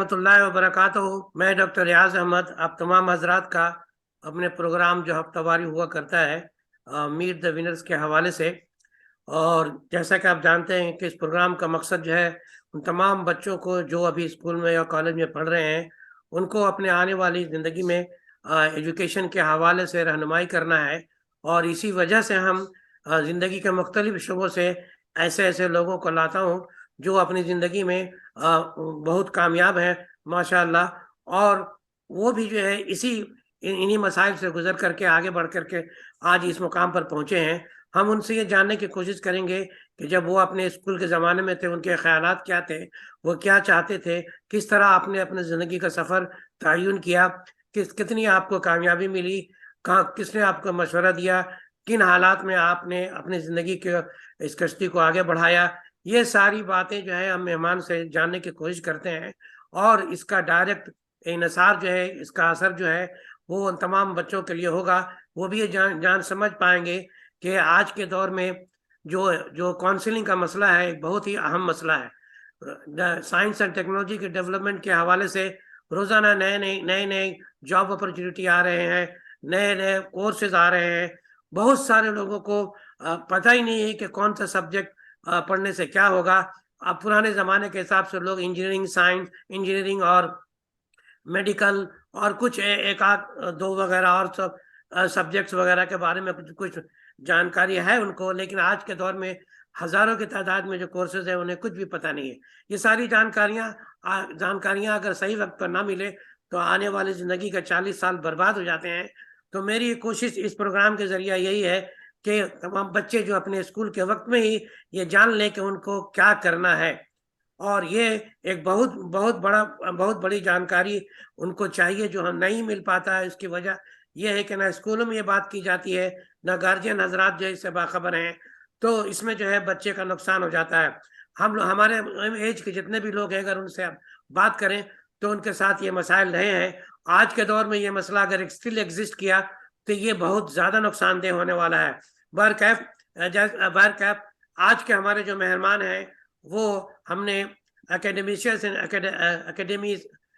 रहमतुल्लाहि व बरकातहू। मैं डॉक्टर रियाज अहमद आप तमाम हजरात का अपने प्रोग्राम जो हफ्तावारी हुआ करता है मीट द विनर्स के हवाले से, और जैसा कि आप जानते हैं कि इस प्रोग्राम का मकसद जो है उन तमाम बच्चों को जो अभी स्कूल में या कॉलेज में पढ़ रहे हैं उनको अपने आने वाली ज़िंदगी में एजुकेशन के हवाले से रहनुमाई करना है। और इसी वजह से हम ज़िंदगी के मुख्तलिफ शुबों से ऐसे ऐसे लोगों को लाता हूँ जो अपनी ज़िंदगी में बहुत कामयाब हैं माशाअल्लाह, और वो भी जो है इन्हीं मसाइल से गुजर करके आगे बढ़ करके आज इस मुकाम पर पहुँचे हैं। हम उनसे ये जानने की कोशिश करेंगे कि जब वो अपने स्कूल के ज़माने में थे उनके ख़यालात क्या थे, वो क्या चाहते थे, किस तरह आपने अपने ज़िंदगी का सफ़र तयन किया, कितनी आपको कामयाबी मिली, कहाँ किसने आपको मशवरा दिया, किन हालात में आपने अपनी ज़िंदगी के इस कश्ती को आगे बढ़ाया। ये सारी बातें जो है हम मेहमान से जानने की कोशिश करते हैं, और इसका डायरेक्ट इन्हिसार जो है, इसका असर जो है वो उन तमाम बच्चों के लिए होगा। वो भी ये जान समझ पाएंगे कि आज के दौर में जो जो काउंसलिंग का मसला है एक बहुत ही अहम मसला है। साइंस एंड टेक्नोलॉजी के डेवलपमेंट के हवाले से रोज़ाना नए नए जॉब अपॉर्चुनिटी आ रहे हैं, नए नए कोर्सेज आ रहे हैं। बहुत सारे लोगों को पता ही नहीं है कि कौन सा सब्जेक्ट पढ़ने से क्या होगा। अब पुराने ज़माने के हिसाब से लोग इंजीनियरिंग और मेडिकल और कुछ एक आध दो वगैरह और सब सब्जेक्ट्स वगैरह के बारे में कुछ कुछ जानकारी है उनको, लेकिन आज के दौर में हजारों की तादाद में जो कोर्सेज है उन्हें कुछ भी पता नहीं है। ये सारी जानकारियां अगर सही वक्त पर ना मिले तो आने वाली जिंदगी का 40 साल बर्बाद हो जाते हैं। तो मेरी कोशिश इस प्रोग्राम के जरिए यही है कि तमाम बच्चे जो अपने स्कूल के वक्त में ही ये जान लें कि उनको क्या करना है, और ये एक बहुत बड़ी जानकारी उनको चाहिए जो हम नहीं मिल पाता है। इसकी वजह यह है कि ना स्कूलों में ये बात की जाती है, ना गार्जियन हजरात जो इससे बाखबर हैं, तो इसमें जो है बच्चे का नुकसान हो जाता है। हमारे एज के जितने भी लोग हैं अगर उनसे आप बात करें तो उनके साथ ये मसाइल रहे हैं। आज के दौर में ये मसला अगर स्टिल एग्जिस्ट किया तो ये बहुत ज़्यादा नुकसानदेह होने वाला है। बहरकैफ आज के हमारे जो मेहमान हैं वो हमने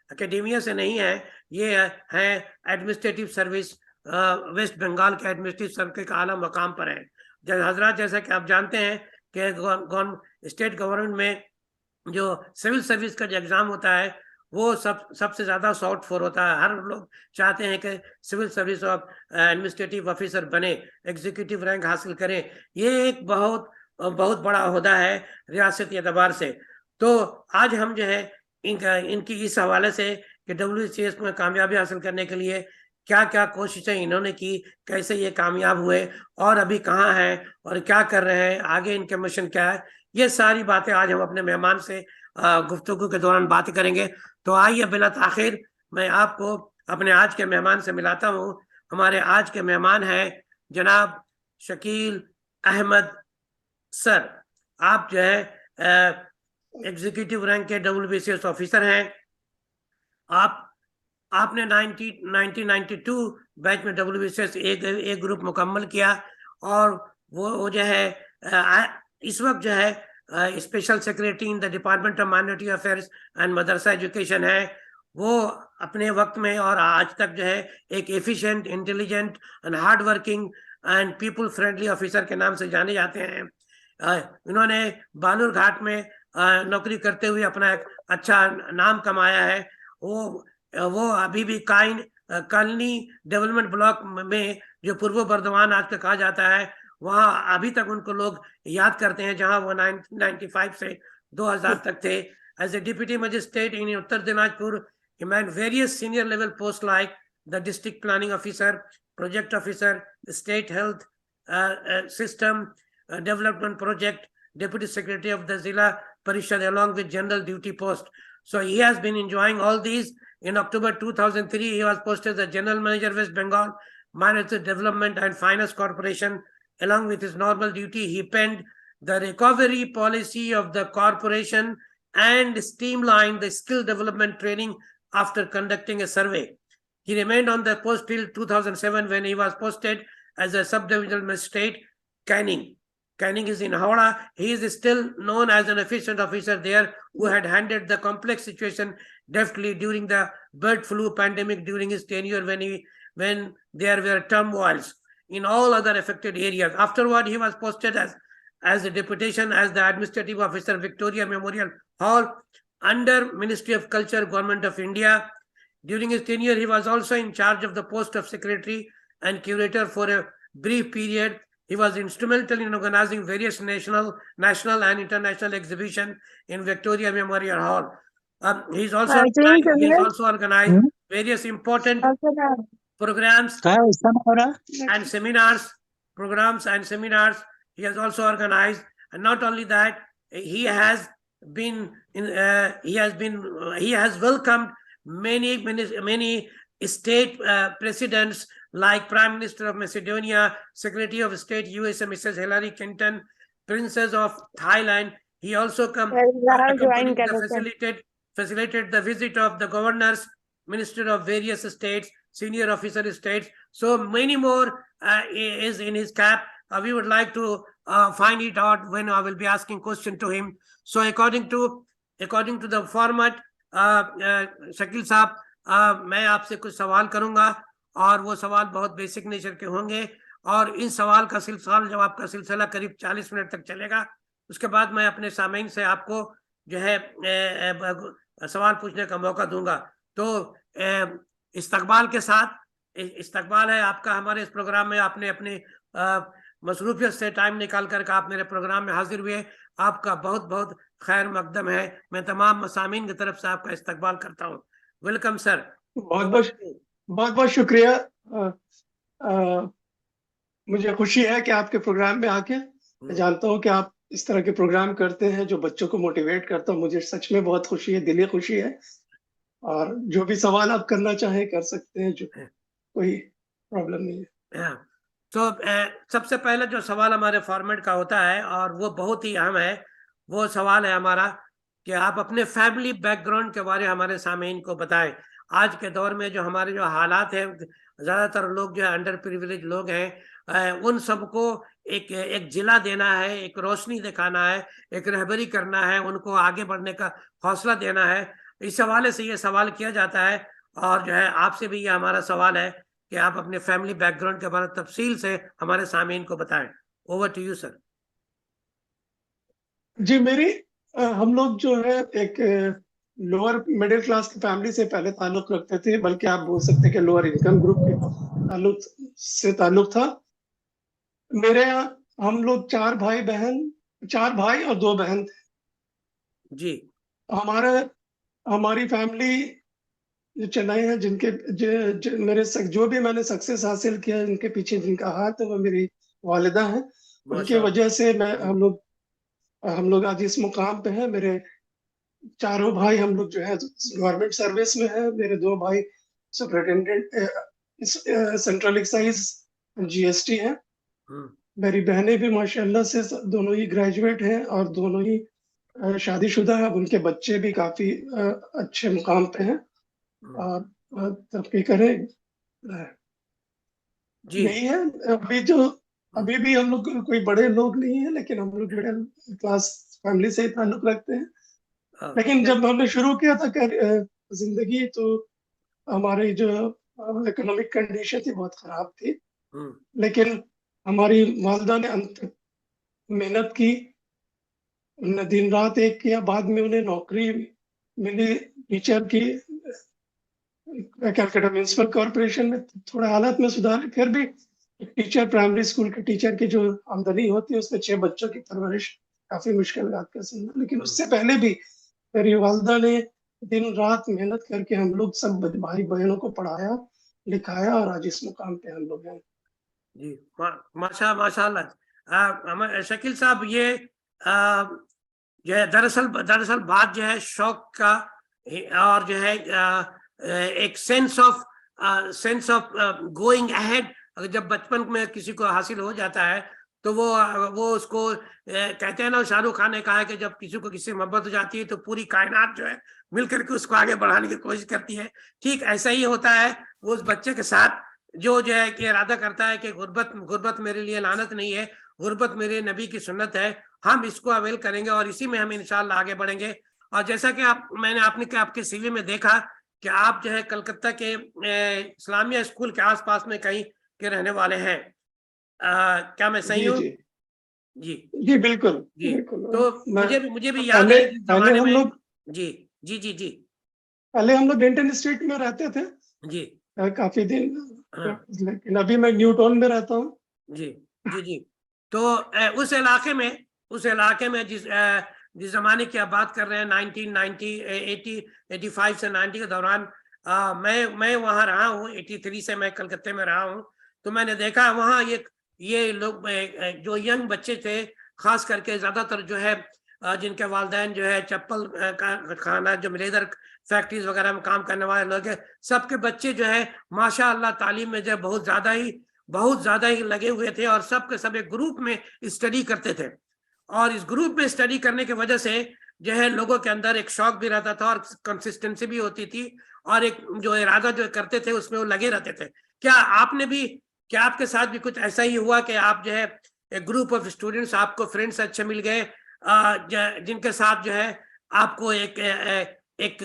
एकेडेमिया से नहीं है, ये है एडमिनिस्ट्रेटिव सर्विस, वेस्ट बंगाल के एडमिनिस्ट्रेटिव सर्विस के आला मकाम पर है। हजरात जैसा कि आप जानते हैं कि स्टेट गवर्नमेंट में जो सिविल सर्विस का जो एग्ज़ाम होता है वो सबसे ज़्यादा सॉफ्ट फॉर होता है। हर लोग चाहते हैं कि civil service of administrative officer बने, एग्जीक्यूटिव रैंक हासिल करें। ये एक बहुत बहुत बड़ा ओहदा है रियासती एतबार से। तो आज हम जो है इनकी इस हवाले से कि WCS में कामयाबी हासिल करने के लिए क्या क्या कोशिशें इन्होंने की, कैसे ये कामयाब हुए और अभी कहाँ हैं और क्या कर रहे हैं, आगे इनके मिशन क्या है, ये सारी बातें आज हम अपने मेहमान से गुफ्तगू के दौरान बात करेंगे। तो आइए बिला ताखिर मैं आपको अपने आज के मेहमान से मिलाता हूँ। हमारे आज के मेहमान हैं जनाब शकील अहमद सर। आप जो है एग्जीक्यूटिव रैंक के WBCS ऑफिसर हैं। आपने 1992 बैच में WBCS एक ग्रुप मुकम्मल किया, और वो जो है इस वक्त जो है special secretary in the department of minority affairs and Madrasa education है। वो अपने वक्त में और आज तक जो है एक efficient, intelligent and hard working and people friendly officer के नाम से जाने जाते हैं। इन्होंने बालूर घाट में नौकरी करते हुए अपना एक अच्छा नाम कमाया है। वो अभी भी कॉलोनी डेवलपमेंट ब्लॉक में जो पूर्व बर्दवान आज तक कहा जाता है वहाँ अभी तक उनको लोग याद करते हैं, जहाँ वो 1995 से 2000 तक थे। As a deputy magistrate in Uttar Dinajpur he manned various senior level posts like the district planning officer, project officer, the state health system development project, deputy secretary of the Zilla Parishad along with general duty post. So he has been enjoying all these. In October 2003, he was posted as general manager West Bengal Minority Development and Finance Corporation. Along with his normal duty, he penned the recovery policy of the corporation and streamlined the skill development training after conducting a survey. He remained on the post till 2007 when he was posted as a sub-divisional magistrate, Canning. Canning is in Howrah. He is still known as an efficient officer there who had handled the complex situation deftly during the bird flu pandemic during his tenure when there were turmoils in all other affected areas. Afterward, he was posted as a deputation as the administrative officer, Victoria Memorial Hall, under Ministry of Culture, Government of India. During his tenure, he was also in charge of the post of secretary and curator for a brief period. He was instrumental in organizing various national and international exhibitions in Victoria Memorial Hall. He's also he has also organized various important programs and seminars. He has also organized, and not only that, he has welcomed many state presidents like Prime Minister of Macedonia, Secretary of State USA Mrs. Hillary Clinton, Princess of Thailand. He also facilitated the visit of the governors, minister of various states, senior officer states. So many more is in his cap. We would like to find it out when I will be asking question to him. So according to the format, Shakeel साहब, मैं आपसे कुछ सवाल करूंगा और वो सवाल बहुत बेसिक नेचर के होंगे और इन सवाल का सवाल जवाब का सिलसिला करीब 40 मिनट तक चलेगा। उसके बाद मैं अपने सामीन से आपको जो है सवाल पूछने का मौका दूंगा। तो इस्तकबाल के साथ इस्तकबाल है आपका हमारे इस प्रोग्राम में। आपने अपने मसरूफियत से टाइम निकाल कर आप मेरे प्रोग्राम में हाजिर हुए। आपका बहुत बहुत खैर मकदम है। मैं तमाम मसामीन की तरफ से आपका इस्तकबाल करता हूँ। Welcome sir. बहुत शुक्रिया। मुझे खुशी है कि आपके प्रोग्राम में आके मैं जानता हूँ कि आप इस तरह के प्रोग्राम करते हैं जो बच्चों को मोटिवेट करता है। मुझे सच में बहुत खुशी है, दिली खुशी है। और जो भी सवाल आप करना चाहें कर सकते हैं, जो कोई प्रॉब्लम नहीं है। तो सबसे पहले जो सवाल हमारे फॉर्मेट का होता है और वो बहुत ही अहम है, वो सवाल है हमारा कि आप अपने फैमिली बैकग्राउंड के बारे में हमारे सामीन को बताएं। आज के दौर में जो हमारे जो हालात हैं, ज़्यादातर लोग जो है अंडर प्रिविलेज लोग हैं, उन सबको एक जिला देना है, एक रोशनी दिखाना है, एक रहबरी करना है, उनको आगे बढ़ने का हौसला देना है। इस हवाले से ये सवाल किया जाता है और जो है आपसे भी ये हमारा सवाल है कि आप अपने फैमिली बैकग्राउंड के बारे में तफसील से हमारे सामीन को बताएं। Over to you sir. जी, हम लोग जो है एक लोअर मिडिल क्लास की फैमिली से पहले ताल्लुक रखते थे, बल्कि आप बोल सकते हैं कि लोअर इनकम ग्रुप के ताल्लुक था। मेरे यहाँ हम लोग 4 भाई और 2 बहन थे जी। हमारी फैमिली जो चलाए हैं, जो भी मैंने सक्सेस हासिल किया, इनके पीछे जिनका हाथ है वो मेरी वालिदा है। उनकी वजह से हम लोग आज इस मुकाम पे हैं। मेरे चारों भाई हम लोग जो है गवर्नमेंट सर्विस में है। मेरे 2 भाई सुपरिटेंडेंट सेंट्रल एक्साइज GST है। मेरी बहनें भी माशाल्लाह से दोनों ही ग्रेजुएट हैं और दोनों ही शादीशुदा है। उनके बच्चे भी काफी अच्छे मुकाम पे हैं और तरक्की करें। यही है। अभी भी हम लोग कोई बड़े लोग नहीं है, लेकिन हम लोग मिडिल क्लास फैमिली से ही ताल्लुक रखते हैं। लेकिन जब हमने शुरू किया था जिंदगी, तो हमारी जो इकोनॉमिक कंडीशन थी बहुत खराब थी, लेकिन हमारी वालिदा ने अंत तक मेहनत की। उन्होंने दिन रात एक किया। बाद में उन्हें नौकरी मिली टीचर की। कलकत्ता म्युनिसिपल कॉर्पोरेशन में थोड़ा हालत में सुधार, फिर भी टीचर, प्राइमरी स्कूल के टीचर की जो आमदनी होती है उसमें 6 बच्चों की परवरिश काफी मुश्किल बात का समझना। लेकिन उससे पहले भी मेरी वालिदा ने दिन रात मेहनत करके हम लोग सब भाई बहनों को पढ़ाया लिखाया और आज इस मुकाम पे हम लोग हैं। जी, माशाल्लाह। शकील साहब, ये जो है दरअसल बात जो है शौक का और जो है एक सेंस ऑफ गोइंग अहेड, अगर जब बचपन में किसी को हासिल हो जाता है तो वो उसको कहते हैं ना, शाहरुख खान ने कहा है कि जब किसी को किसी मोहब्बत हो जाती है तो पूरी कायनात जो है मिलकर के उसको आगे बढ़ाने की कोशिश करती है। ठीक ऐसा ही होता है वो उस बच्चे के साथ जो है कि इरादा करता है कि गुर्बत मेरे लिए लानत नहीं है, गुर्बत मेरे नबी की सुन्नत है, हम इसको अवेल करेंगे और इसी में हम इंशाल्लाह आगे बढ़ेंगे। और जैसा कि मैंने आपके सीवी में देखा कि आप जो है कलकत्ता के इस्लामिया स्कूल के आसपास में कहीं के रहने वाले हैं। क्या मैं सही जी हूँ? जी जी जी, बिल्कुल जी। बिल्कुल। तो मैं मुझे भी याद पहले है जिस पहले जमाने हम में। लोग जी जी जी जी पहले हम लोग डेंटन स्ट्रीट में रहते थे जी। काफी दिन, हाँ लेकिन अभी मैं न्यू टाउन में रहता हूँ। जी जी जी। तो उस इलाके में जिस जमाने की आप बात कर रहे हैं 1990 80 85 से 90 के दौरान, मैं वहां रहा हूँ। 83 से मैं कलकत्ते में रहा हूँ। तो मैंने देखा वहां ये लोग जो यंग बच्चे थे, खास करके ज्यादातर जो है जिनके वालिदैन जो है चप्पल का खाना, जो लेदर फैक्ट्रीज वगैरह में काम करने वाले लोग हैं, सबके बच्चे जो है माशाअल्लाह तालीम में जो है बहुत ज्यादा ही लगे हुए थे, और सब के सब एक ग्रुप में स्टडी करते थे। और इस ग्रुप में स्टडी करने की वजह से जो है लोगों के अंदर एक शौक भी रहता था और कंसिस्टेंसी भी होती थी, और एक जो इरादा जो करते थे उसमें वो लगे रहते थे। क्या आपके साथ भी कुछ ऐसा ही हुआ कि आप जो है एक ग्रुप ऑफ स्टूडेंट्स, आपको फ्रेंड्स अच्छे मिल गए जिनके साथ जो है आपको एक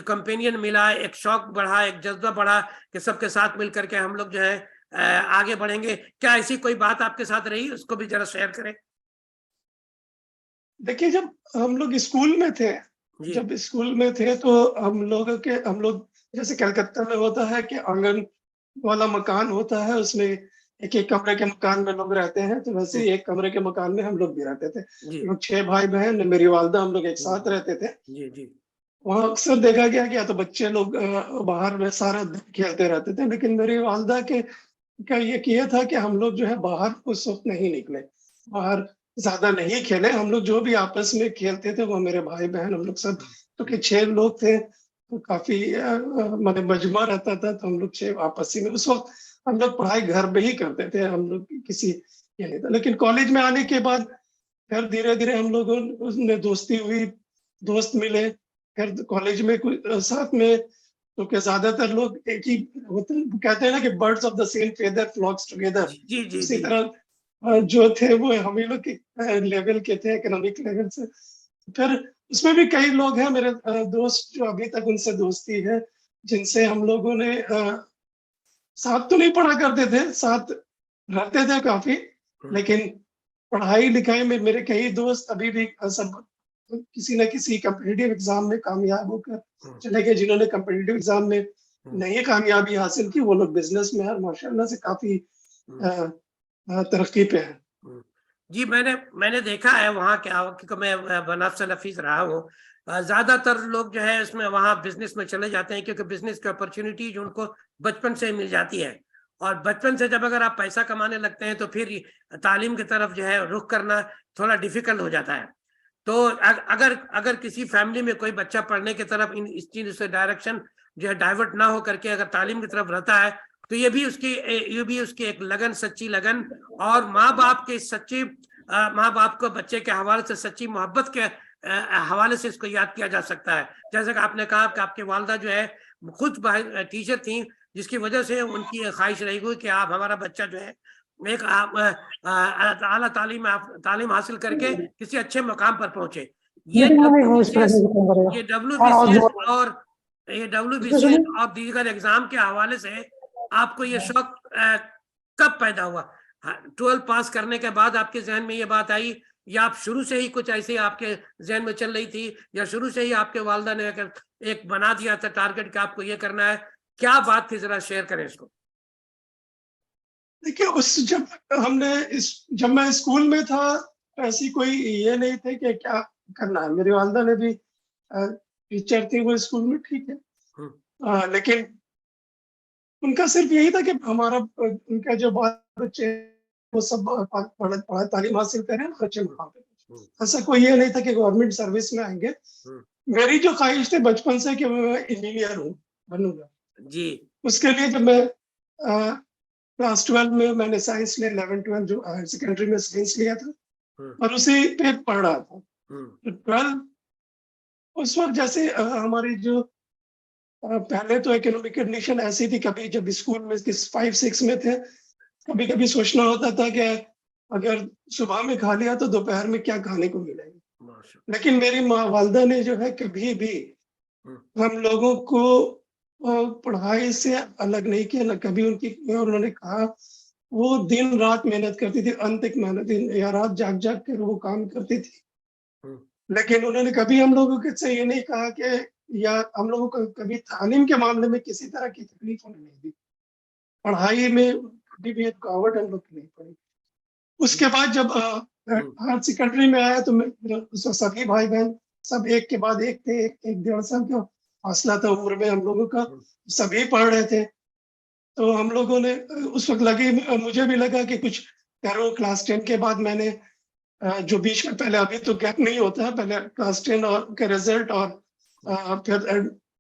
कंपेनियन मिला, एक शौक बढ़ा, एक जज्बा बढ़ा कि सबके साथ मिल करके हम लोग जो है आगे बढ़ेंगे? क्या ऐसी कोई बात आपके साथ रही, उसको भी जरा शेयर करें। देखिए, जब हम लोग स्कूल में थे जी जब स्कूल में थे तो हम लोग जैसे कलकत्ता में होता है कि आंगन वाला मकान होता है, उसमें एक-एक कमरे के मकान में लोग रहते हैं, तो वैसे ही एक कमरे के मकान में हम लोग भी रहते थे। जी हम लोग 6 भाई-बहन, मेरी वालिदा, हम लोग एक साथ रहते थे। जी जी वहाँ अक्सर देखा गया कि या तो बच्चे लोग बाहर में सारा दिन खेलते रहते थे, लेकिन मेरी वालिदा के का ये था कि हम लोग जो है बाहर उस वक़्त नहीं निकले, बाहर ज़्यादा नहीं खेले। हम लोग जो भी आपस में खेलते थे वो मेरे भाई-बहन हम लोग सब, क्योंकि 6 लोग थे, तो काफ़ी माने मजमा रहता था, तो हम लोग 6 आपसी में उस वक़्त हम लोग पढ़ाई घर में ही करते थे, हम लोग किसी ये नहीं था। लेकिन कॉलेज में आने के बाद फिर धीरे-धीरे हम लोगों उसमें दोस्ती हुई, दोस्त मिले, फिर कॉलेज में साथ में, क्योंकि ज़्यादातर लोग एक ही होते हैं, कहते हैं ना कि birds of the same feather flocks together. जी जी उसी जी तरह जो थे वो हम ही लोग के लेवल के थे, इकोनॉमिक लेवल से। फिर उसमें भी कई लोग हैं मेरे दोस्त, जो अभी तक उनसे दोस्ती है, जिनसे हम लोगों ने साथ तो नहीं पढ़ा करते थे, साथ रहते थे काफ़ी, लेकिन पढ़ाई-लिखाई में मेरे कई दोस्त अभी भी सब किसी न किसी कॉम्पिटिटिव एग्ज़ाम में कामयाब होकर चले गए। जिन्होंने कॉम्पिटिटिव एग्ज़ाम में नहीं कामयाबी हासिल की, वो लोग बिज़नेस में और माशाअल्लाह से काफ़ी अ तरक्की पे हैं। जी। मैंने देखा है वहाँ के, क्योंकि मैं बनारस से नफीस रहा हूँ। ज्यादातर लोग जो है इसमें वहाँ बिजनेस में चले जाते हैं, क्योंकि बिजनेस की अपॉर्चुनिटी जो उनको बचपन से मिल जाती है। और बचपन से जब अगर आप पैसा कमाने लगते हैं तो फिर तालीम की तरफ जो है रुख करना थोड़ा डिफिकल्ट हो जाता है। तो अगर अगर किसी फैमिली में कोई बच्चा पढ़ने की तरफ इस चीज से डायरेक्शन जो है डाइवर्ट ना हो करके अगर तालीम की तरफ रहता है, तो ये भी उसकी एक लगन, सच्ची लगन, और माँ बाप को बच्चे के हवाले से सच्ची मोहब्बत के हवाले से इसको याद किया जा सकता है। जैसे कि आपने कहा कि आपकी वालिदा जो है खुद टीचर थी, जिसकी वजह से उनकी ख्वाहिश रही हुई कि आप, हमारा बच्चा जो है एक आला तालीम हासिल करके किसी अच्छे मुकाम पर पहुंचे। ये मीटिंग में भी वो इस तरह WBCS से काम करेगा ये और आज WBCS जो और ये इसमें WBCS सुनिए और दीगर एग्जाम के हवाले से आपको ये शौक कब पैदा हुआ? 12 पास करने के बाद आपके जहन में ये बात आई, या आप शुरू से ही कुछ ऐसे आपके जहन में चल रही थी, या शुरू से ही आपके वालिदा ने एक बना दिया था टारगेट कि आपको ये करना है? क्या बात थी, जरा शेयर करें इसको। देखिए, जब मैं स्कूल में था, ऐसी कोई ये नहीं थे कि क्या करना है। मेरी वालिदा ने भी टीचर थी वो स्कूल में, ठीक है। लेकिन उनका सिर्फ यही था कि उनका जो बाल बच्चे वो सब तालीम हासिल करें और अच्छे मुकाम पे पहुंचे। ऐसा कोई ये नहीं था कि गवर्नमेंट सर्विस में आएंगे। मेरी जो ख्वाहिश थी बचपन से कि मैं इंजीनियर बनूंगा। जी उसके लिए जब मैं क्लास 12 में मैंने साइंस लिया, 11-12 जो हायर सेकेंडरी में साइंस लिया था, और उसी पे पढ़ रहा था। तो 12 उस वक्त जैसे हमारी जो पहले तो इकोनॉमिक कंडीशन ऐसी थी, कभी जब स्कूल में 5-6 में थे, कभी कभी सोचना होता था कि अगर सुबह में खा लिया तो दोपहर में क्या खाने को मिलेगा। माशाल्लाह। लेकिन मेरी वालदा ने जो है कभी भी हम लोगों को पढ़ाई से अलग नहीं किया, ना कभी उनकी, और उन्होंने कहा वो दिन रात मेहनत करती थी, अंत तक मेहनत, दिन या रात जाग जाग कर वो काम करती थी। लेकिन उन्होंने कभी हम लोगों के से ये नहीं कहा कि, या हम लोगों को कभी तालीम के मामले में किसी तरह की तकलीफ उन्होंने नहीं दी। पढ़ाई में कभी भी रुकावट हम लोग की नहीं पड़ी। उसके बाद जब हायर सेकेंडरी में आया तो सभी भाई बहन सब एक के बाद एक थे, एक 1.5 साल का फासला था उम्र में हम लोगों का, सभी पढ़ रहे थे। तो हम लोगों ने उस वक्त लगी, मुझे भी लगा कि कुछ करो। क्लास 10 के बाद मैंने जो बीच में, पहले अभी तो गैप नहीं होता है, पहले क्लास 10 और के रिजल्ट और फिर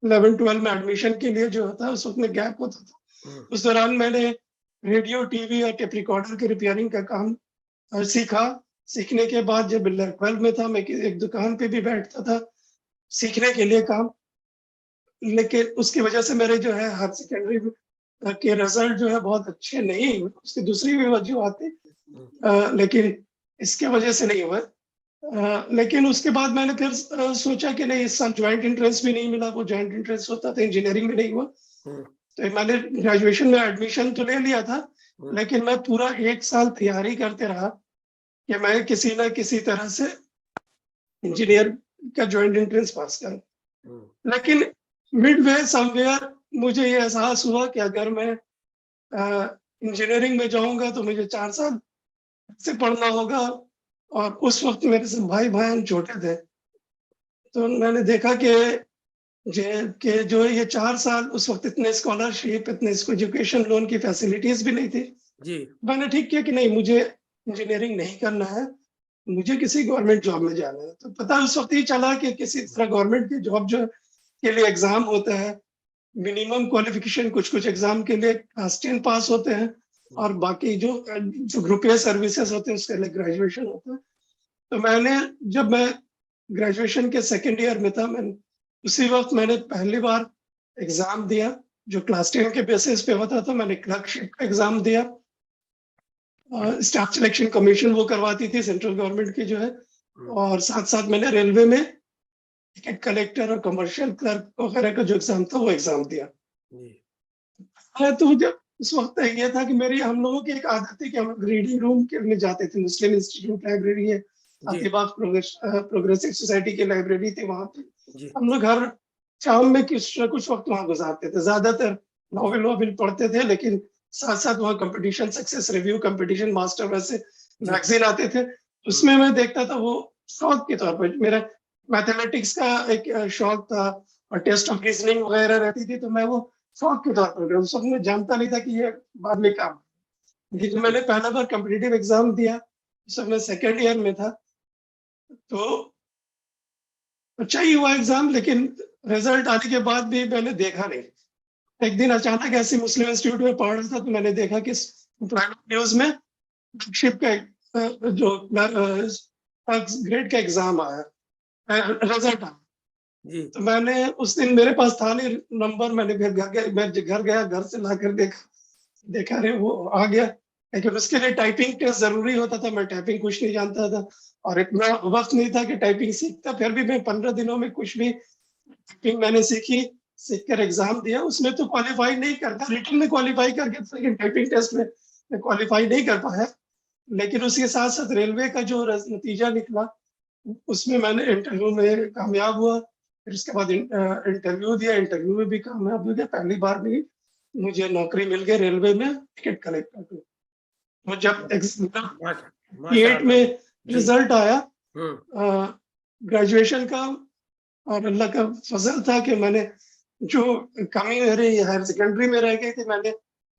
11-12 में एडमिशन के लिए जो होता है उस वक्त में गैप होता था। उस दौरान मैंने रेडियो, टीवी और टेप रिकॉर्डर के रिपेयरिंग का काम सीखा। सीखने के बाद जब 12 में था, मैं एक दुकान पे भी बैठता था सीखने के लिए काम। लेकिन उसकी वजह से मेरे जो है हायर सेकेंडरी के रिजल्ट जो है बहुत अच्छे नहीं हुए। उसकी दूसरी भी वजह थी, लेकिन इसके वजह से नहीं हुआ। लेकिन उसके बाद मैंने फिर सोचा कि नहीं, इस साल ज्वाइंट एंट्रेंस भी नहीं मिला, वो ज्वाइंट एंट्रेंस होता था, इंजीनियरिंग में नहीं हुआ। तो मैंने ग्रेजुएशन में एडमिशन तो ले लिया था, लेकिन मैं पूरा 1 साल तैयारी करते रहा कि मैं किसी ना किसी तरह से इंजीनियर का ज्वाइंट एंट्रेंस पास करूं। लेकिन मिडवे समवेयर मुझे ये एहसास हुआ कि अगर मैं इंजीनियरिंग में जाऊंगा तो मुझे 4 साल से पढ़ना होगा, और उस वक्त मेरे से भाई बहन छोटे थे। तो मैंने देखा कि जो ये 4 साल, उस वक्त इतने स्कॉलरशिप, इतने एजुकेशन लोन की फैसिलिटीज भी नहीं थी। जी। मैंने ठीक किया कि नहीं, मुझे इंजीनियरिंग नहीं करना है, मुझे किसी गवर्नमेंट जॉब में जाना है। तो पता उस वक्त ही चला कि किसी तरह गवर्नमेंट की जॉब जो के लिए एग्जाम होता है, मिनिमम क्वालिफिकेशन कुछ एग्जाम के लिए क्लास 10 पास होते हैं, और बाकी जो ग्रुप ए सर्विसेज होते हैं उसके लिए ग्रेजुएशन होता है। तो जब मैं ग्रेजुएशन के सेकेंड ईयर में था, मैंने उसी वक्त मैंने पहली बार एग्जाम दिया जो क्लास 10 के बेसिस पे होता था। मैंने क्लर्कशिप का एग्जाम दिया, स्टाफ सिलेक्शन कमीशन वो करवाती थी, सेंट्रल गवर्नमेंट की जो है। और साथ साथ मैंने रेलवे में टिकट कलेक्टर और कमर्शियल क्लर्क वगैरह का जो एग्जाम था वो एग्जाम दिया। तो मुझे उस वक्त ये था कि हम लोगों की एक आदत थी कि हम रीडिंग रूम के में जाते थे। मुस्लिम इंस्टीट्यूट लाइब्रेरी है, अतिबाग प्रोग्रेसिव सोसाइटी की लाइब्रेरी थी, वहां पे हम लोग हर शाम में कुछ वक्त वहां गुजारते थे। ज्यादातर नॉवेल पढ़ते थे, लेकिन साथ साथ वहाँ competition, success review competition, master वैसे मैगजीन आते थे, उसमें मैं देखता था। वो शौक के तौर पर, मेरा मैथमेटिक्स का एक शौक था और टेस्ट ऑफ रीजनिंग वगैरह रहती थी, तो मैं वो शौक के तौर पर, उस वक्त मैं जानता नहीं था कि ये बाद में काम। लेकिन मैंने पहला बार कॉम्पिटिटिव एग्जाम दिया, उस समय सेकेंड ईयर में था। तो अच्छा ही हुआ एग्जाम, लेकिन रिजल्ट आने के बाद भी मैंने देखा नहीं। एक दिन अचानक ऐसे मुस्लिम इंस्टीट्यूट में पढ़ रहा था, तो मैंने देखा कि प्राइवेट न्यूज में शिप का जो ग्रेड का एग्जाम आया, रिजल्ट आया। तो मैंने उस दिन, मेरे पास था नहीं नंबर, मैंने फिर घर गया, घर से लाकर देखा रे वो आ गया। लेकिन उसके लिए टाइपिंग टेस्ट जरूरी होता था, मैं टाइपिंग कुछ नहीं जानता था, और इतना वक्त नहीं था कि टाइपिंग सीखता। फिर भी मैं 15 दिनों में कुछ भी टाइपिंग मैंने सीखी, सीख कर एग्जाम दिया। उसमें तो क्वालिफाई नहीं करता, रिटन में क्वालिफाई करके, लेकिन टाइपिंग टेस्ट में मैं क्वालिफाई नहीं कर पाया। लेकिन उसके साथ साथ रेलवे का जो नतीजा निकला, उसमें मैंने इंटरव्यू में कामयाब हुआ। फिर उसके बाद इंटरव्यू दिया, इंटरव्यू में भी कामयाब हो गया। पहली बार में मुझे नौकरी मिल गई रेलवे में टिकट कलेक्टर को। तो जब 8 में रिजल्ट आया ग्रेजुएशन का, और अल्लाह का फजल था कि मैंने जो कमी मेरी हायर सेकेंडरी में रह गई थी, मैंने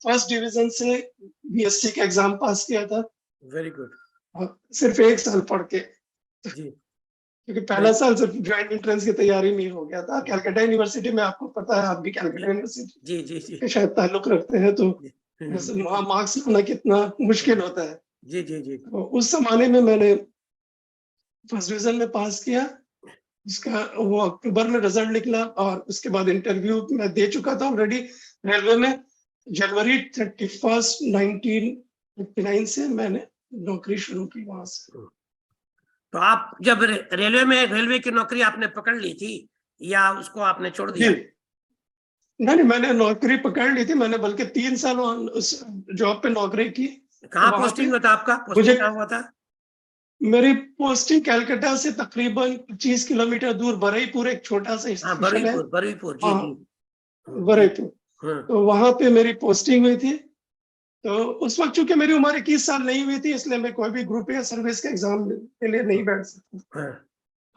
फर्स्ट डिवीजन से बीएससी का एग्जाम पास किया था। Very good. सिर्फ 1 साल पढ़ के, क्योंकि पहला साल सिर्फ ज्वाइंट एंट्रेंस की तैयारी में हो गया था। कैलकाटा यूनिवर्सिटी में, आपको पता है, आप भी कैलकाटा यूनिवर्सिटी के शायद ताल्लुक रखते हैं, तो वहाँ मार्क्स लाना कितना मुश्किल होता है। तो उस जमाने में मैंने फर्स्ट डिवीजन में पास किया। उसका वो अक्टूबर में रिजल्ट निकला, और उसके बाद इंटरव्यू मैं दे चुका था ऑलरेडी रेलवे में। जनवरी 31, 1959 से मैंने नौकरी शुरू की वहां से। तो आप जब रेलवे की नौकरी आपने पकड़ ली थी या उसको आपने छोड़ दिया? नहीं, मैंने नौकरी पकड़ ली थी। मैंने बल्कि 3 साल उस जॉब पे नौकरी की। कहाँ वहां पोस्टिंग पे हुआ था आपका? मुझे पोस्टिंग कहाँ हुआ था? मेरी पोस्टिंग कलकत्ता से तकरीबन 25 किलोमीटर दूर बरईपुर, एक छोटा सा हाँ, स्टेशन है। बरुईपुर, जी हाँ, जी। जी। बरईपुर। तो वहां पे मेरी पोस्टिंग हुई थी। तो उस वक्त चूंकि मेरी उम्र 21 साल नहीं हुई थी, इसलिए मैं कोई भी ग्रुप या सर्विस के एग्जाम के लिए नहीं बैठ सकता। हाँ,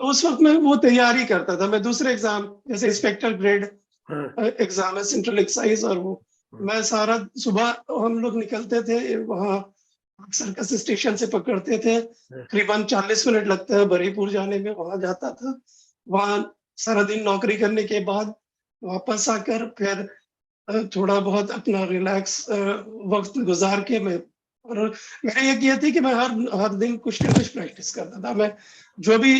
तो उस वक्त मैं वो तैयारी करता था। मैं दूसरे एग्जाम जैसे इंस्पेक्टर ग्रेड हाँ, एग्जाम है, सेंट्रल एक्साइज, और वो मैं सारा सुबह हम लोग निकलते थे वहाँ, सर्कस स्टेशन से पकड़ते थे। करीबन 40 मिनट लगता है बरीपुर जाने में। वहां जाता था, वहां सारा दिन नौकरी करने के बाद वापस आकर फिर थोड़ा बहुत अपना रिलैक्स वक्त गुजार के मैं, और मेरी एक ये थी कि मैं हर हर दिन कुछ ना कुछ प्रैक्टिस करता था। मैं जो भी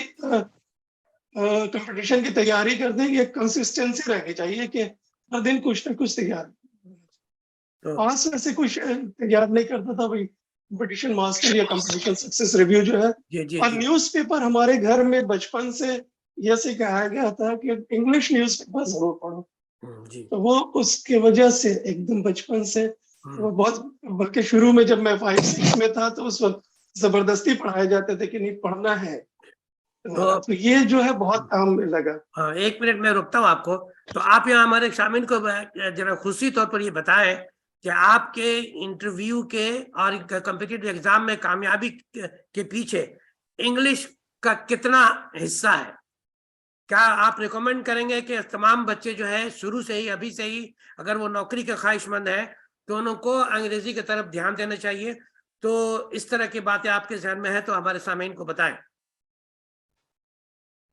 कंपटीशन की तैयारी करते हैं, ये कंसिस्टेंसी रहनी चाहिए कि हर दिन कुछ ना कुछ तैयार। तो पास में से कुछ तैयार नहीं करता था भाई। कंपटीशन मास्टर या कंपटीशन सक्सेस रिव्यू जो है, जी जी और जी। न्यूज़पेपर हमारे घर में बचपन से ये सिखाया गया था कि इंग्लिश न्यूज़पेपर जरूर पढ़ो। जी। तो वो उसके वजह से एकदम बचपन से वो बहुत, बल्कि शुरू में जब मैं 5-6 में था तो उस वक्त जबरदस्ती पढ़ाए जाते थे कि नहीं पढ़ना है तुम्हारा। तो ये जो है बहुत काम में लगा। हाँ, 1 मिनट में रोकता हूँ आपको। तो आप यहाँ हमारे शामिल को जरा खुशी तौर पर ये बताएं कि आपके इंटरव्यू के और कॉम्पिटिटिव एग्जाम में कामयाबी के पीछे इंग्लिश का कितना हिस्सा है? क्या आप रिकमेंड करेंगे कि तमाम बच्चे जो है शुरू से ही, अभी से ही, अगर वो नौकरी के ख्वाहिशमंद है तो उनको अंग्रेजी की तरफ ध्यान देना चाहिए? तो इस तरह की बातें आपके ध्यान में है तो हमारे सामईन को बताएं।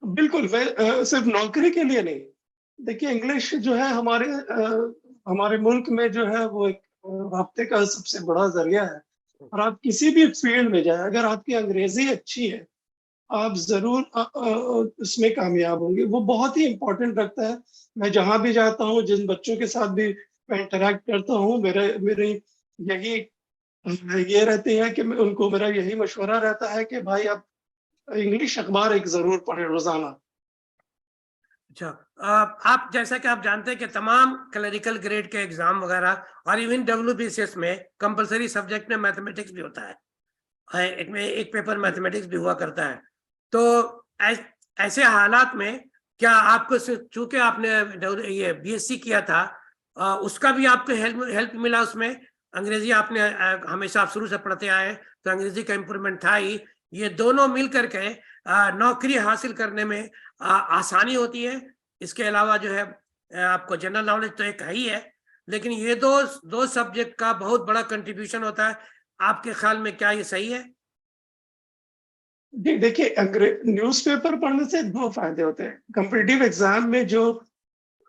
बिल्कुल, मैं सिर्फ नौकरी के लिए नहीं। देखिए, इंग्लिश जो है हमारे मुल्क में जो है वो एक राब्ते का सबसे बड़ा जरिया है। और आप किसी भी फील्ड में जाए, अगर आपकी अंग्रेजी अच्छी है, आप जरूर उसमें कामयाब होंगे। वो बहुत ही इम्पोर्टेंट रखता है। मैं जहां भी जाता हूँ, जिन बच्चों के साथ भी मैं इंटरेक्ट करता हूँ, मेरी यही ये रहती है कि मैं उनको, मेरा यही मशवरा रहता है कि भाई आप इंग्लिश अखबार एक जरूर पढ़ें रोजाना। अच्छा, आप जैसा कि आप जानते हैं कि तमाम क्लरिकल ग्रेड के एग्जाम वगैरह और इवन WBCS में कंपलसरी सब्जेक्ट में मैथमेटिक्स भी होता है। एक पेपर मैथमेटिक्स भी हुआ करता है। तो ऐसे हालात में क्या आपको, चूंकि आपने ये BSc किया था, उसका भी आपको हेल्प मिला उसमें? अंग्रेजी आपने हमेशा आप शुरू से पढ़ते आए हैं, तो अंग्रेजी का इम्प्रूवमेंट था ही। ये दोनों मिल करके नौकरी हासिल करने में आसानी होती है। इसके अलावा जो है आपको जनरल नॉलेज तो एक है ही है, लेकिन ये दो सब्जेक्ट का बहुत बड़ा कंट्रीब्यूशन होता है। आपके ख्याल में क्या ये सही है? देखिए, न्यूज़पेपर पढ़ने से दो फायदे होते हैं। कॉम्पिटिटिव एग्जाम में जो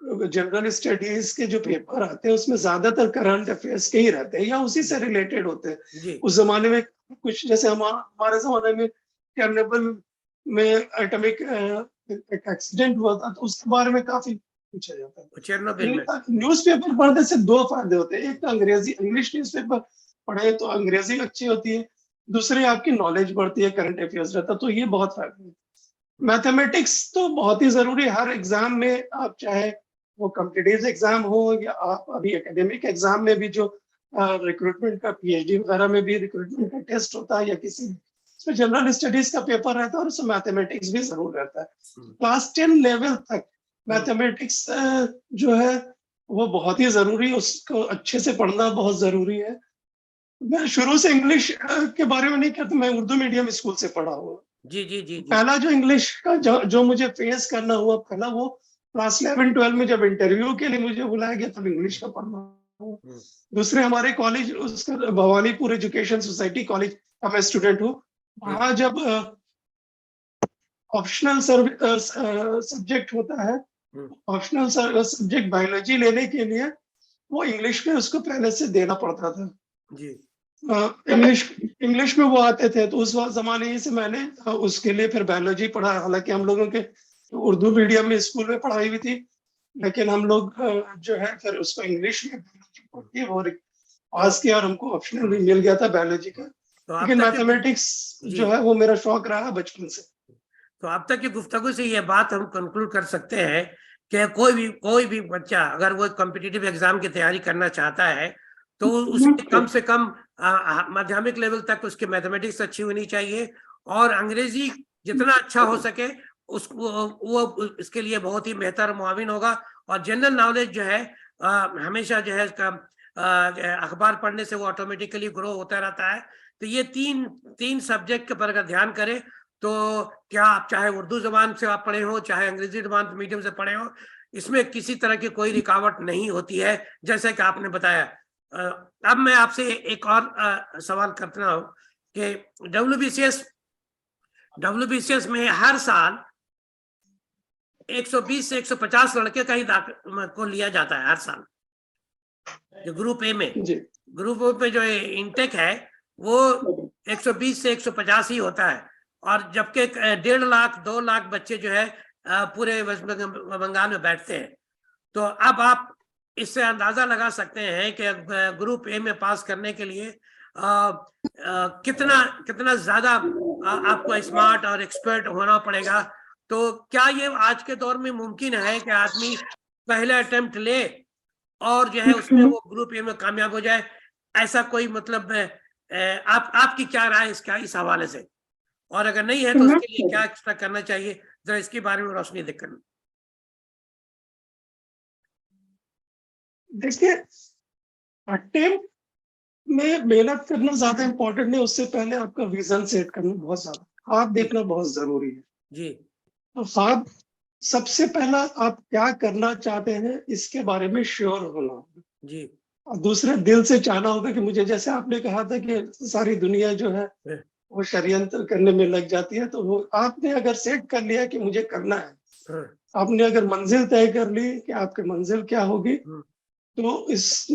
जनरल स्टडीज के जो पेपर आते हैं, उसमें ज्यादातर करंट अफेयर्स के ही रहते हैं या उसी से रिलेटेड होते हैं। जी उस जमाने में कुछ, जैसे हमारे जमाने में कर्नेबल में एटॉमिक एक एक्सीडेंट हुआ था, तो उसके बारे में काफी पूछा जाता है। चेरनोबिल में। न्यूज़पेपर पढ़ने से दो फायदे होते हैं। एक तो अंग्रेजी, इंग्लिश न्यूज़पेपर पढ़े तो अंग्रेजी अच्छी होती है। दूसरी, आपकी नॉलेज बढ़ती है, करंट अफेयर्स रहता है, तो ये बहुत फायदे हैं। मैथमेटिक्स तो बहुत ही जरूरी है हर एग्जाम में। आप चाहे वो कॉम्पिटिटिव एग्जाम हो या आप अभी एकेडमिक एग्जाम में भी जो रिक्रूटमेंट का, PhD वगैरह में भी रिक्रूटमेंट का टेस्ट होता है, या किसी उसमें जनरल स्टडीज का पेपर रहता है और उसमें मैथमेटिक्स भी जरूर रहता है। क्लास 10 लेवल तक मैथमेटिक्स जो है वो बहुत ही जरूरी है। उसको अच्छे से पढ़ना बहुत जरूरी है। मैं शुरू से इंग्लिश के बारे में नहीं कहता, मैं उर्दू मीडियम स्कूल से पढ़ा हुआ। जी जी जी जी। पहला जो इंग्लिश का जो मुझे फेस करना हुआ, पहला वो क्लास 11-12 में जब इंटरव्यू के लिए मुझे बुलाया गया, तब इंग्लिश का पढ़ना हुआ। दूसरे, हमारे कॉलेज, उसका भवानीपुर एजुकेशन सोसाइटी कॉलेज का मैं स्टूडेंट हूँ। वहाँ जब ऑप्शनल सब्जेक्ट होता है, ऑप्शनल सब्जेक्ट बायोलॉजी लेने के लिए वो इंग्लिश में उसको पहले से देना पड़ता था। जी इंग्लिश इंग्लिश में वो आते थे, तो उस जमाने से मैंने उसके लिए फिर बायोलॉजी पढ़ा। हालांकि हम लोगों के उर्दू मीडियम में स्कूल में पढ़ाई हुई थी, लेकिन हम लोग जो है फिर उसको इंग्लिश में बायोलॉजी पढ़ के और तो पास किया, और हमको ऑप्शनल भी मिल गया था बायोलॉजी का। तो लेकिन अब तक मैथमेटिक्स जी जो है वो मेरा शौक रहा बचपन से। तो अब तक की गुफ्तगू से ये बात हम कंक्लूड कर सकते हैं कि कोई भी बच्चा अगर वो कॉम्पिटिटिव एग्जाम की तैयारी करना चाहता है तो उसके कम से कम माध्यमिक लेवल तक उसकी मैथमेटिक्स अच्छी होनी चाहिए और अंग्रेजी जितना अच्छा हो सके वो इसके लिए बहुत ही बेहतर मुआविन होगा। और जनरल नॉलेज जो है हमेशा जो है अखबार पढ़ने से वो ऑटोमेटिकली ग्रो होता रहता है। तो ये तीन सब्जेक्ट पर अगर ध्यान करें तो क्या आप चाहे उर्दू जबान से आप पढ़े हो चाहे अंग्रेजी जबान मीडियम से पढ़े हो, इसमें किसी तरह की कोई रुकावट नहीं होती है जैसे कि आपने बताया। अब मैं आपसे एक और सवाल करता हूं कि डब्ल्यूबीसीएस में हर साल 120 से 150 लड़के का ही को लिया जाता है हर साल। जो ग्रुप ए में जो इनटेक है वो 120 से 150 ही होता है और जबकि 1.5 लाख 2 लाख बच्चे जो है पूरे वेस्ट बंगाल में बैठते हैं। तो अब आप इससे अंदाजा लगा सकते हैं कि ग्रुप ए में पास करने के लिए कितना ज्यादा आपको स्मार्ट और एक्सपर्ट होना पड़ेगा। तो क्या ये आज के दौर में मुमकिन है कि आदमी पहले अटेम्प्ट ले और जो है उसमें वो ग्रुप ए में कामयाब हो जाए? ऐसा कोई मतलब आपकी क्या राय इसका इस हवाले से, और अगर नहीं है तो उसके लिए क्या एक्स्ट्रा करना चाहिए, जरा इसके बारे में रोशनी देकर। देखिए, अटेम्प्ट में मेहनत करना ज्यादा इम्पोर्टेंट नहीं, उससे पहले आपका विजन सेट करना बहुत ज्यादा, ख्वाब देखना बहुत जरूरी है जी। तो ख्वाब सबसे पहला आप क्या करना चाहते हैं इसके बारे में श्योर होना होगा जी। और दूसरा दिल से चाहना होगा कि मुझे, जैसे आपने कहा था कि सारी दुनिया जो है वो षड्यंत्र करने में लग जाती है, तो वो आपने अगर सेट कर लिया कि मुझे करना है, आपने अगर मंजिल तय कर ली कि आपकी मंजिल क्या होगी, तो इस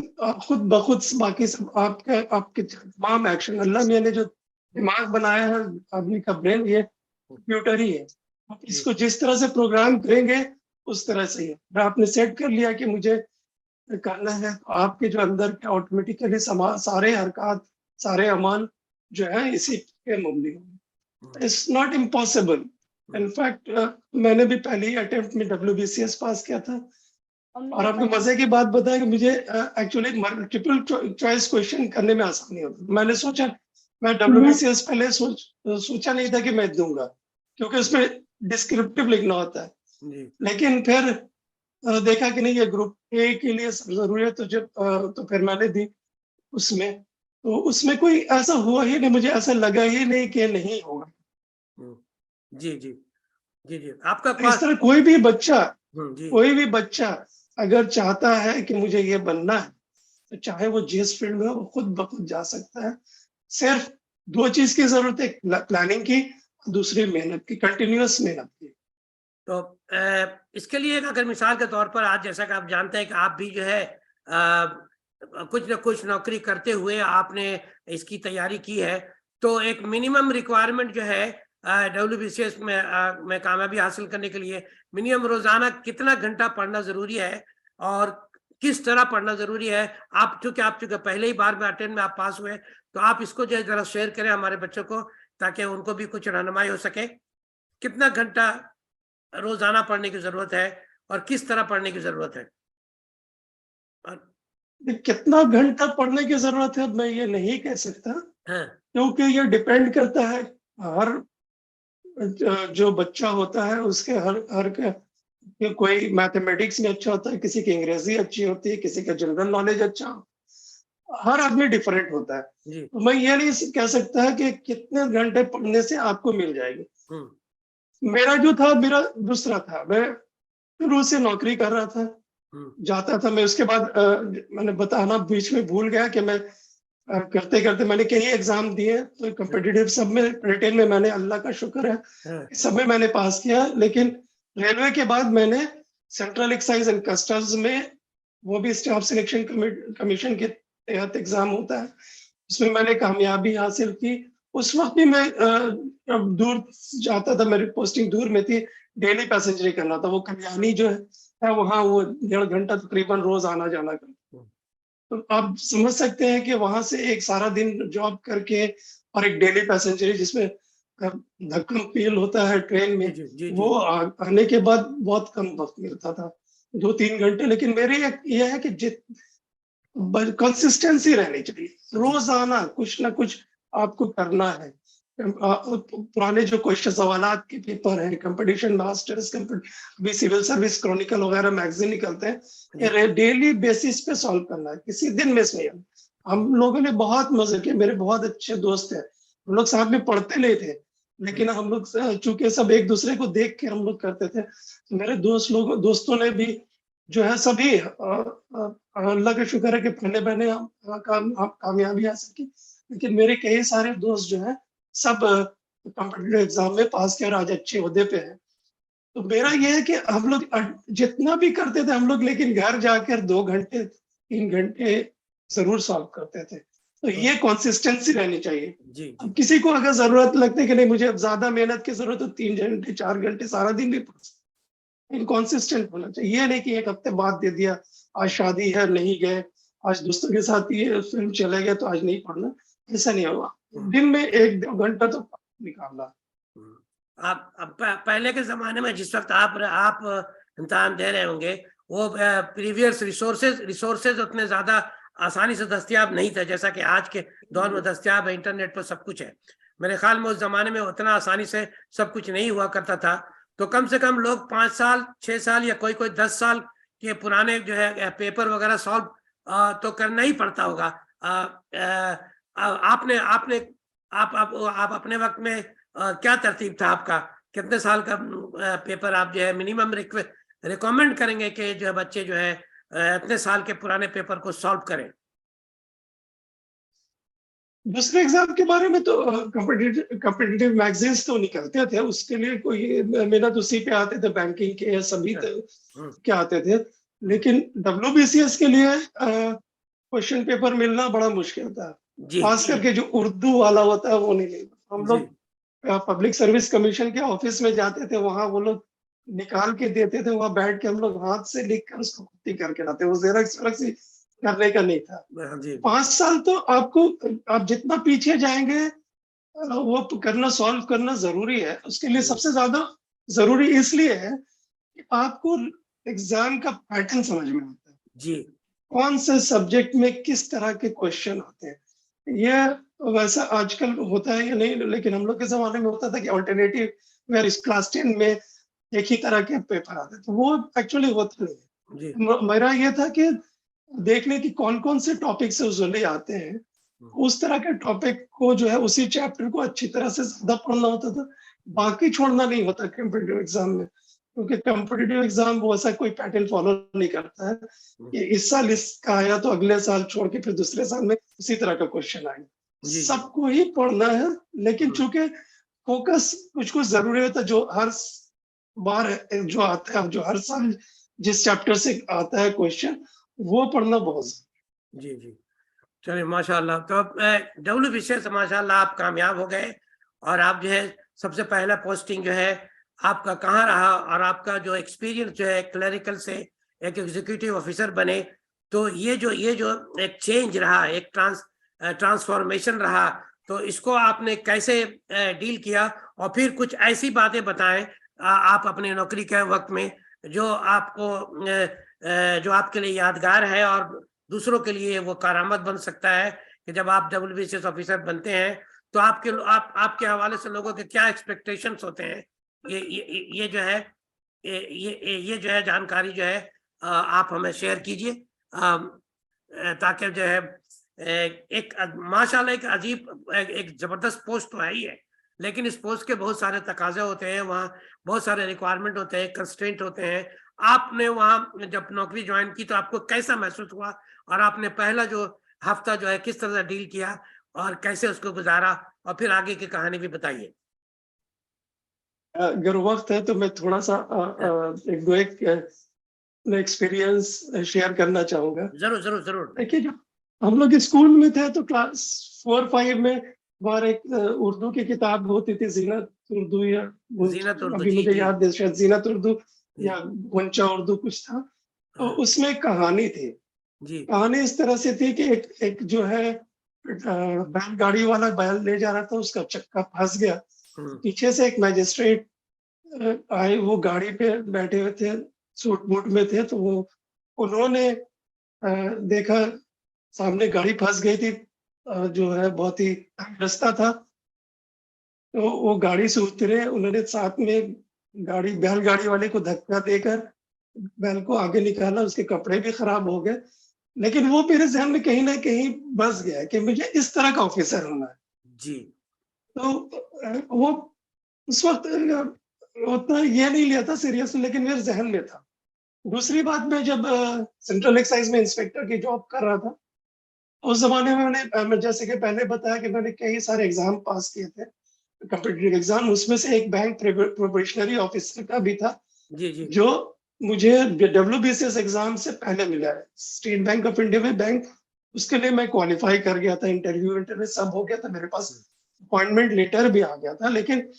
खुद ब खुद बाकी सब आपके तमाम एक्शन, अल्लाह मियां ने जो दिमाग बनाया है आदमी का ब्रेन, ये कंप्यूटर ही है, आप इसको जिस तरह से प्रोग्राम करेंगे उस तरह से ही है। आपने सेट कर लिया कि मुझे करना है, तो आपके जो अंदर के ऑटोमेटिकली सारे हरकत, सारे अमान जो है इसी पे मुबनी होंगे। It's not impossible. इनफैक्ट मैंने भी पहले ही अटेम्प्ट में WBCS पास किया था और आपको मजे की बात बताया कि मुझे एक्चुअली मल्टीपल चॉइस क्वेश्चन करने में आसानी होती है। मैंने सोचा, मैं WBCS पहले सोचा नहीं था कि मैं दूंगा, क्योंकि उसमें डिस्क्रिप्टिव लिखना होता है, लेकिन फिर देखा कि नहीं ये ग्रुप ए के लिए जरूरी है, तो जब तो फिर मैंने दी उसमें, तो उसमें कोई ऐसा हुआ ही नहीं, मुझे ऐसा लगा ही नहीं कि नहीं होगा। जी जी जी जी। आपका इस तरह कोई भी बच्चा अगर चाहता है कि मुझे ये बनना है, तो चाहे वो जिस फील्ड में हो वो खुद ब खुद जा सकता है। सिर्फ 2 चीज की जरूरत है, प्लानिंग की, दूसरी मेहनत की, कंटिन्यूअस मेहनत की। तो इसके लिए अगर मिसाल के तौर पर आज जैसा कि आप जानते हैं कि आप भी जो है कुछ न कुछ नौकरी करते हुए आपने इसकी तैयारी की है, तो एक मिनिमम रिक्वायरमेंट जो है WBCS में कामयाबी हासिल करने के लिए मिनिमम रोजाना कितना घंटा पढ़ना जरूरी है और किस तरह पढ़ना जरूरी है? आप चूंकि पहले ही बार में अटेम्प्ट में आप पास हुए, तो आप इसको जो है जरा शेयर करें हमारे बच्चों को, ताकि उनको भी कुछ रहनुमाई हो सके। कितना घंटा रोजाना पढ़ने की जरूरत है और किस तरह पढ़ने की जरूरत है? कितना घंटा पढ़ने की जरूरत है मैं ये नहीं कह सकता, क्योंकि ये डिपेंड करता है हर जो बच्चा होता है उसके हर कोई मैथमेटिक्स में अच्छा होता है, किसी की अंग्रेजी अच्छी होती है, किसी का जनरल नॉलेज अच्छा, हर आदमी डिफरेंट होता है। तो मैं ये नहीं कह सकता कि कितने घंटे पढ़ने से आपको मिल जाएगी। मेरा जो था, मेरा दूसरा था, मैं शुरू से नौकरी कर रहा था, जाता था मैं, उसके बाद मैंने बताना बीच में भूल गया कि मैं करते करते मैंने कई एग्जाम दिए, तो कॉम्पिटिटिव सब में, रिटेन में मैंने, अल्लाह का शुक्र है सब में मैंने पास किया, लेकिन रेलवे के बाद मैंने सेंट्रल एक्साइज एंड कस्टम्स में, वो भी स्टाफ सिलेक्शन कमीशन के तहत एग्जाम होता है, उसमें मैंने कामयाबी हासिल की। उस वक्त भी मैं दूर जाता था, मेरी पोस्टिंग दूर में थी, डेली पैसेंजरी करना था, वो कल्याणी जो है वहाँ वो 1.5 घंटा तकरीबन रोज आना जाना करता। तो आप समझ सकते हैं कि वहां से एक सारा दिन जॉब करके और एक डेली पैसेंजर जिसमें धक्कम फील होता है ट्रेन में, जी जी वो आने के बाद बहुत कम वक्त मिलता था, 2-3 घंटे। लेकिन मेरी एक ये है कि कंसिस्टेंसी रहनी चाहिए, रोजाना कुछ ना कुछ आपको करना है। पुराने जो क्वेश्चन सवालात के पेपर हैं, कंपटीशन मास्टर्स, अभी सिविल सर्विस क्रॉनिकल वगैरह मैगजीन निकलते हैं, ये डेली बेसिस पे सॉल्व करना है, किसी दिन मिस नहीं है। हम लोगों ने बहुत मजे किए, मेरे बहुत अच्छे दोस्त हैं, हम लोग साथ में पढ़ते नहीं थे, लेकिन हम लोग चूंकि सब एक दूसरे को देख के हम लोग करते थे, तो मेरे दोस्तों ने भी जो है सभी अल्लाह का शुक्र है कि पहले मैंने कामयाबी हासिल की। लेकिन मेरे कई सारे दोस्त जो है सब कॉम्पिटिटिव एग्जाम में पास किया और आज अच्छे ओहदे पे हैं। तो मेरा ये है कि हम लोग जितना भी करते थे हम लोग, लेकिन घर जाकर 2 घंटे 3 घंटे जरूर सॉल्व करते थे। तो ये कंसिस्टेंसी रहनी चाहिए। जी अब किसी को अगर जरूरत लगती है कि नहीं मुझे अब ज्यादा मेहनत की जरूरत है, तो 3 घंटे 4 घंटे सारा दिन भी पढ़ सकते, इनकॉन्सिस्टेंट होना चाहिए। ये नहीं कि एक हफ्ते बाद दे दिया, आज शादी है नहीं गए, आज दोस्तों के साथ ये फिल्म चले गए तो आज नहीं पढ़ना, ऐसा नहीं होगा। दिन में 1-2 घंटा तो निकालना। आप पहले के जमाने में जिस वक्त आप इम्तिहान दे रहे होंगे, वो प्रीवियस रिसोर्सेज उतने ज्यादा आसानी से दस्तयाब नहीं थे जैसा कि आज के दौर में दस्तयाब है, इंटरनेट पर सब कुछ है। मेरे ख्याल में उस जमाने में उतना आसानी से सब कुछ नहीं हुआ करता था, तो कम से कम लोग 5 साल 6 साल या कोई 10 साल के पुराने जो है पेपर वगैरह सॉल्व तो करना ही पड़ता होगा। आपने आपने आप अपने वक्त में क्या तरतीब था आपका, कितने साल का पेपर आप जो है मिनिमम रिकमेंड करेंगे कि जो है बच्चे जो है इतने साल के पुराने पेपर को सॉल्व करें? दूसरे एग्जाम के बारे में तो कॉम्पिटिटिव मैगजीन्स तो निकलते थे, उसके लिए कोई मेहनत उसी पे आते थे, बैंकिंग के सभी के आते थे। लेकिन WBCS के लिए क्वेश्चन पेपर मिलना बड़ा मुश्किल था, खास करके जो उर्दू वाला होता है वो नहीं मिलता। हम लोग पब्लिक सर्विस कमीशन के ऑफिस में जाते थे, वहां वो लोग निकाल के देते थे, वहां बैठ के हम लोग हाथ से लिख कर उसको कॉपी करके लाते, वो जेरॉक्स करने का नहीं था। 5 साल तो आपको, आप जितना पीछे जाएंगे वो करना, सॉल्व करना जरूरी है। उसके लिए सबसे ज्यादा जरूरी इसलिए है कि आपको एग्जाम का पैटर्न समझ में आता है जी, कौन से सब्जेक्ट में किस तरह के क्वेश्चन आते हैं। यह वैसा आजकल होता है या नहीं, लेकिन हम लोग के जमाने में होता था कि ऑल्टरनेटिव वेयर क्लास 10 में एक ही तरह के पेपर आते, तो वो एक्चुअली होता नहीं। मेरा ये था कि देखने की कौन कौन से टॉपिक से उजले आते हैं, उस तरह के टॉपिक को जो है उसी चैप्टर को अच्छी तरह से ज्यादा पढ़ना होता था, बाकी छोड़ना नहीं होता कॉम्पिटिटिव एग्जाम में। क्योंकि कॉम्पिटिटिव एग्जाम वो ऐसा कोई पैटर्न फॉलो नहीं करता है कि इस साल इसका आया तो अगले साल छोड़ के फिर दूसरे साल में उसी तरह का क्वेश्चन आएगा। सबको ही पढ़ना है, लेकिन चूंकि फोकस कुछ कुछ जरूरी होता है, जो हर बार जो आता है, जो हर साल जिस चैप्टर से आता है क्वेश्चन, वो पढ़ना बहुत जी जी। चलिए माशाल्लाह। तो WBCS से माशाल्लाह आप कामयाब हो गए, और आप जो है सबसे पहला पोस्टिंग जो है आपका कहाँ रहा, और आपका जो एक्सपीरियंस जो है क्लरिकल से एक एग्जीक्यूटिव ऑफिसर बने, तो ये जो एक चेंज रहा, एक ट्रांसफॉर्मेशन रहा, तो इसको आपने कैसे डील किया? और फिर कुछ ऐसी बातें बताएं आप अपनी नौकरी के वक्त में जो जो आपके लिए यादगार है और दूसरों के लिए वो कारामद बन सकता है कि जब आप WBCS ऑफिसर बनते हैं तो आपके हवाले से लोगों के क्या एक्सपेक्टेशंस होते हैं। ये जो है ये जो है जानकारी जो है आप हमें शेयर कीजिए, ताकि जो है एक माशाल्लाह एक अजीब एक जबरदस्त पोस्ट तो है ही है, लेकिन इस पोस्ट के बहुत सारे तकाजे होते हैं, वहाँ बहुत सारे रिक्वायरमेंट होते हैं, कंस्ट्रेंट होते हैं। आपने वहाँ जब नौकरी ज्वाइन की तो आपको कैसा महसूस हुआ, और आपने पहला जो हफ्ता जो है किस तरह से डील किया और कैसे उसको गुजारा, और फिर आगे की कहानी भी बताइए। अगर वक्त है तो मैं थोड़ा सा एक एक्सपीरियंस शेयर करना चाहूंगा। जरूर जरूर जरूर। देखिए, जब हम लोग स्कूल में थे तो क्लास 4-5 में हमारे एक उर्दू की किताब होती थी, जीनत उर्दू, या जीनत उर्दू, अभी मुझे याद है शायद जीनत उर्दू या गुंचा उर्दू कुछ था। तो उसमें कहानी थी। कहानी इस तरह से थी कि एक जो है बैलगाड़ी वाला बैल ले जा रहा था, उसका चक्का फंस गया। हम्म, पीछे से एक मैजिस्ट्रेट आए, वो गाड़ी पे बैठे हुए थे, सूट बूट में थे, तो वो उन्होंने देखा सामने गाड़ी फंस गई थी, जो है बहुत ही रास्ता था, तो वो गाड़ी से उतरे, उन्होंने साथ में बैलगाड़ी वाले को धक्का देकर बैल को आगे निकाला, उसके कपड़े भी खराब हो गए। लेकिन वो मेरे ज़हन में कहीं न कहीं बस गया कि मुझे इस तरह का ऑफिसर होना है। जी तो वो उस वक़्त उतना ये नहीं लिया था सीरियसली, लेकिन मेरे ज़हन में था। दूसरी बात, मैं जब सेंट्रल एक्साइज़ में इंस्पेक्टर की जॉब कर रहा था, उस ज़माने में मैं जैसे कि पहले बताया कि मैंने कई सारे एग्ज़ाम पास किए थे, कॉम्पिटिटिव एग्ज़ाम, उसमें से एक बैंक प्रोबेशनरी ऑफिसर का भी था, जी जी जो मुझे डब्ल्यूबीसीएस एग्ज़ाम से पहले मिला है। स्टेट बैंक ऑफ इंडिया में बैंक, उसके लिए मैं क्वालिफ़ाई कर गया था, इंटरव्यू सब हो गया था, मेरे पास अपॉइंटमेंट लेटर भी आ गया था, लेकिन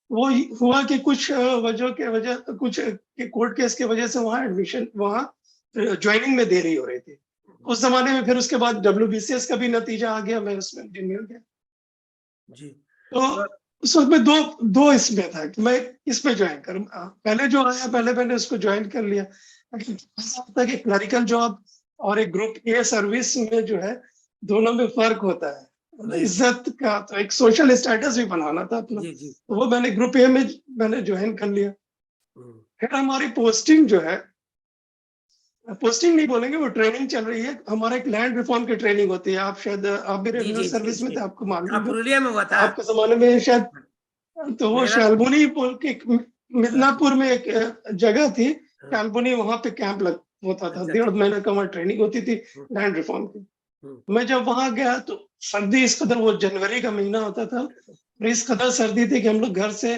वो हुआ कि कुछ वजह के वजह कुछ कोर्ट केस की वजह से वहाँ एडमिशन, वहाँ ज्वाइनिंग में देरी हो रही थी। उस ज़माने में फिर उसके बाद डब्ल्यूबीसीएस का भी नतीजा आ गया, मैं उसमें भी मिल गया। जी तो तो उस वक़्त मैं दो दो इसमें था कि मैं किसमें जॉइन करूँ। पहले जो आया, पहले मैंने उसको जॉइन कर लिया। लेकिन ऐसा होता है कि क्लरिकल जॉब और एक ग्रुप ए सर्विस में जो है, दोनों में फ़र्क होता है। मतलब जी इज़्ज़त का तो एक सोशल स्टेटस भी बनाना था अपना। जी जी तो वो मैंने ग्रुप ए में मैंने जॉइन कर लिया। हम्म, फिर हमारी पोस्टिंग जो है, पोस्टिंग नहीं बोलेंगे, वो ट्रेनिंग चल रही है। हमारा एक लैंड रिफॉर्म की ट्रेनिंग होती है। आप शायद आप भी जी रेवेन्यू जी जी सर्विस में जी थे, आपको मालूम आप हो। पुरुलिया में हुआ था आपके ज़माने में शायद, तो वो मेरा शालबुनी बोल के एक अच्छा मिदनापुर में एक जगह थी, हाँ, शालबुनी, वहाँ पे कैंप लग होता था, अच्छा 1.5 महीने का वहाँ ट्रेनिंग होती थी हम्म, लैंड रिफॉर्म की। हम्म, मैं जब वहाँ गया तो सर्दी इस कदर, वो जनवरी का महीना होता था, और इस कदर सर्दी थी कि हम लोग घर से,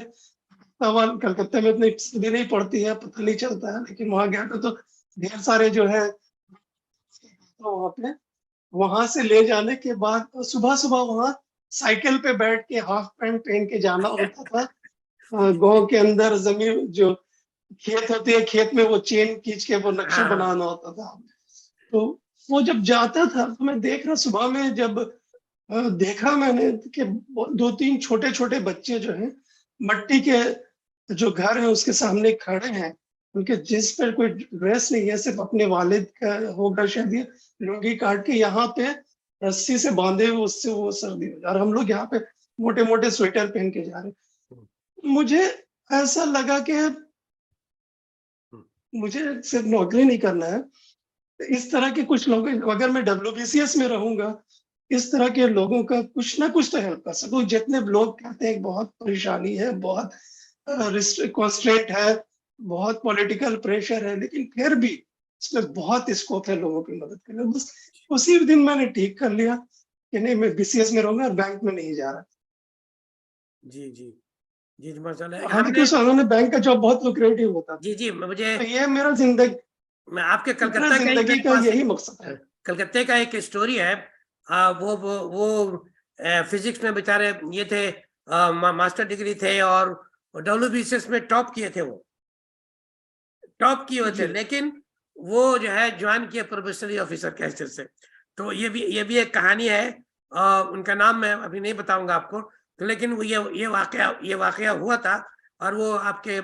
तब कलकत्ता में इतनी सर्दी नहीं पड़ती है, पता नहीं चलता है, लेकिन वहाँ गया था तो ढेर सारे जो है, तो वहाँ पे, वहाँ से ले जाने के बाद सुबह-सुबह वहाँ साइकिल पे बैठ के हाफ पैंट पहन के जाना होता था। गाँव के अंदर ज़मीन जो खेत होती है, खेत में वो चेन खींच के वो नक्शा हाँ हाँ बनाना होता था। तो वो जब जाता था तो मैं देख रहा, सुबह में जब देखा मैंने कि 2-3 छोटे-छोटे बच्चे जो हैं, मट्टी के जो घर है उसके सामने खड़े हैं। उनके जिस्म पर कोई ड्रेस नहीं है, सिर्फ़ अपने वालिद का होगा शायद, ये लुंगी काट के यहाँ पे रस्सी से बाँधे हुए, उससे वो सर्दी हो जा, और हम लोग यहाँ पे मोटे-मोटे स्वेटर पहन के जा रहे हम्म, हैं। मुझे ऐसा लगा कि हम्म, मुझे सिर्फ़ नौकरी नहीं करना है। इस तरह के कुछ लोग, अगर मैं डब्ल्यूबीसीएस में रहूँगा, इस तरह के लोगों का कुछ ना कुछ तो हेल्प कर सकूँ। जितने लोग कहते हैं बहुत परेशानी है, बहुत कंस्ट्रेंट है, बहुत पॉलिटिकल प्रेशर है, लेकिन फिर भी इसमें बहुत स्कोप है लोगों की मदद करने का। बस उसी दिन मैंने ठीक कर लिया कि नहीं, मैं बीसीएस में रहूँगा और बैंक में नहीं जा रहा। जी जी जी जी, माशाल्लाह हालाँकि हमने उस ज़माने में बैंक का जॉब बहुत लुक्रेटिव होता था। जी जी मुझे तो ये मैं आपके मेरा कलकत्ता का ही ज़िंदगी मेरे का पास यही मकसद है। कलकत्ते का एक स्टोरी है। वो फिजिक्स में बेचारे ये थे, मास्टर डिग्री थे और डब्ल्यूबीसीएस में टॉप किए थे, वो टॉप किए हुए थे, जी। लेकिन वो जो है ज्वाइन किए प्रोबेशनरी ऑफिसर के हैसियत से। तो ये भी एक कहानी है। उनका नाम मैं अभी नहीं बताऊंगा आपको, तो लेकिन वो ये वाकया हुआ था, और वो आपके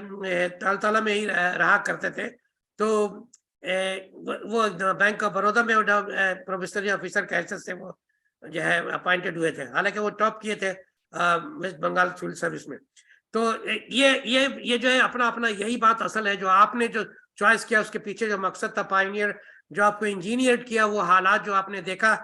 तालतला में ही रहा करते थे। तो वो बैंक ऑफ बड़ौदा में प्रोबेशनरी ऑफिसर के हैसियत से वो जो है अपॉइंटेड हुए थे, हालांकि वो टॉप किए थे वेस्ट बंगाल सिविल सर्विस में। तो ये जो है अपना अपना यही बात असल है, जो आपने जो चॉइस किया उसके पीछे जो मकसद था पायनियर, जो आपको इंजीनियर किया, वो हालात जो आपने देखा,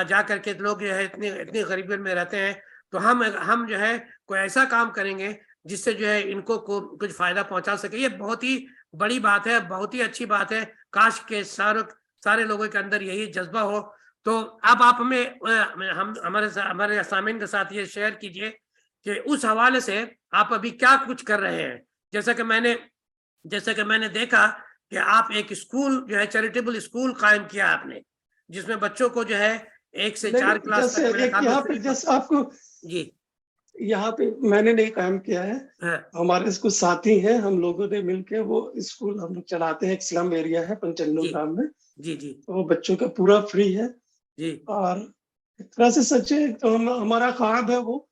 जा करके लोग जो है इतनी इतनी गरीबी में रहते हैं, तो हम जो है कोई ऐसा काम करेंगे जिससे जो है इनको कुछ फायदा पहुंचा सके। ये बहुत ही बड़ी बात है, बहुत ही अच्छी बात है। काश के सारे लोगों के अंदर यही जज्बा हो। तो अब आप हमें हम हमारे असामिन के साथ ये शेयर कीजिए कि उस हवाले से आप अभी क्या कुछ कर रहे हैं। जैसा कि मैंने देखा कि आप एक स्कूल जो है, चैरिटेबल स्कूल कायम किया आपने, जिसमें बच्चों को जो है 1 से 4 नहीं, क्लास जैसे तक मेरे एक ख्याल में यहाँ पे फ्री। जैसे आपको, जी यहाँ पे मैंने नहीं काम किया है। हाँ, हमारे कुछ साथी हैं, हम लोगों ने मिलके वो स्कूल हम लोग चलाते हैं। एक स्लम एरिया है पंचन्नू जी ग्राम में, जी जी तो वो बच्चों का पूरा फ्री है। जी और एक तरह से सच है, तो हमारा ख्वाब है वो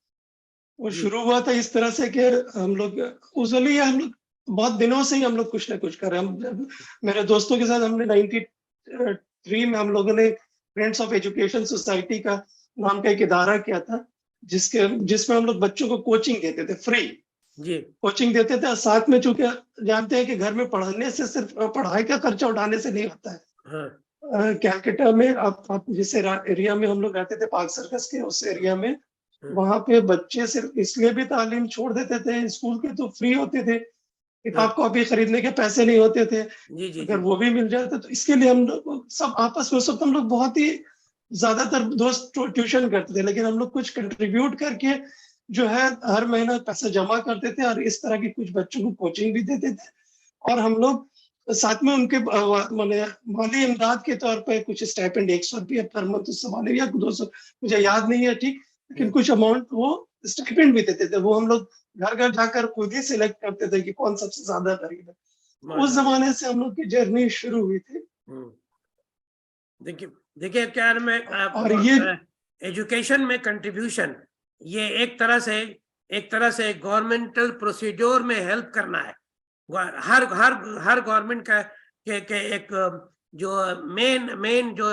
जी शुरू हुआ था इस तरह से कि हम लोग यूजुअली हम लोग बहुत दिनों से ही हम लोग कुछ ना कुछ कर रहे हैं। हम जब मेरे दोस्तों के साथ हमने 93 में हम लोगों ने फ्रेंड्स ऑफ एजुकेशन सोसाइटी का नाम का एक इदारा किया था, जिसमें हम लोग बच्चों को कोचिंग देते थे, फ्री जी कोचिंग देते थे। और साथ में चूंकि जानते हैं कि घर में पढ़ने से सिर्फ पढ़ाई का खर्चा उठाने से नहीं होता है। हाँ कैलकाटा में आप जिस एरिया में हम लोग रहते थे, पार्क सर्कस के उस एरिया में, हाँ, वहाँ पे बच्चे सिर्फ इसलिए भी तालीम छोड़ देते थे, स्कूल के तो फ्री होते थे, हाँ, किताब कॉपी खरीदने के पैसे नहीं होते थे, जी जी अगर जी वो भी मिल जाते तो इसके लिए हम लोग सब आपस में, सब हम लोग बहुत ही ज्यादातर दोस्त ट्यूशन करते थे, लेकिन हम लोग कुछ कंट्रीब्यूट करके जो है हर महीना पैसा जमा करते थे और इस तरह की कुछ बच्चों को कोचिंग भी देते थे। और हम लोग साथ में उनके माने माली इमदाद के तौर पे कुछ स्टाइपेंड 100 रुपया पर मंथ उस जमाने में, या 200, मुझे याद नहीं है ठीक, लेकिन हम्म, कुछ अमाउंट वो स्टाइपेंड भी देते थे। वो हम लोग घर घर जाकर खुद ही सिलेक्ट करते थे कि कौन सबसे ज्यादा गरीब है। उस माशाल्लाह। जमाने से हम लोग की जर्नी शुरू हुई थी। हम्म, देखिए देखिए क्या है, मैं और ये एजुकेशन में कंट्रीब्यूशन, ये एक तरह से गवर्नमेंटल प्रोसीड्योर में हेल्प करना है। हर हर हर गवर्नमेंट का के एक जो मेन मेन जो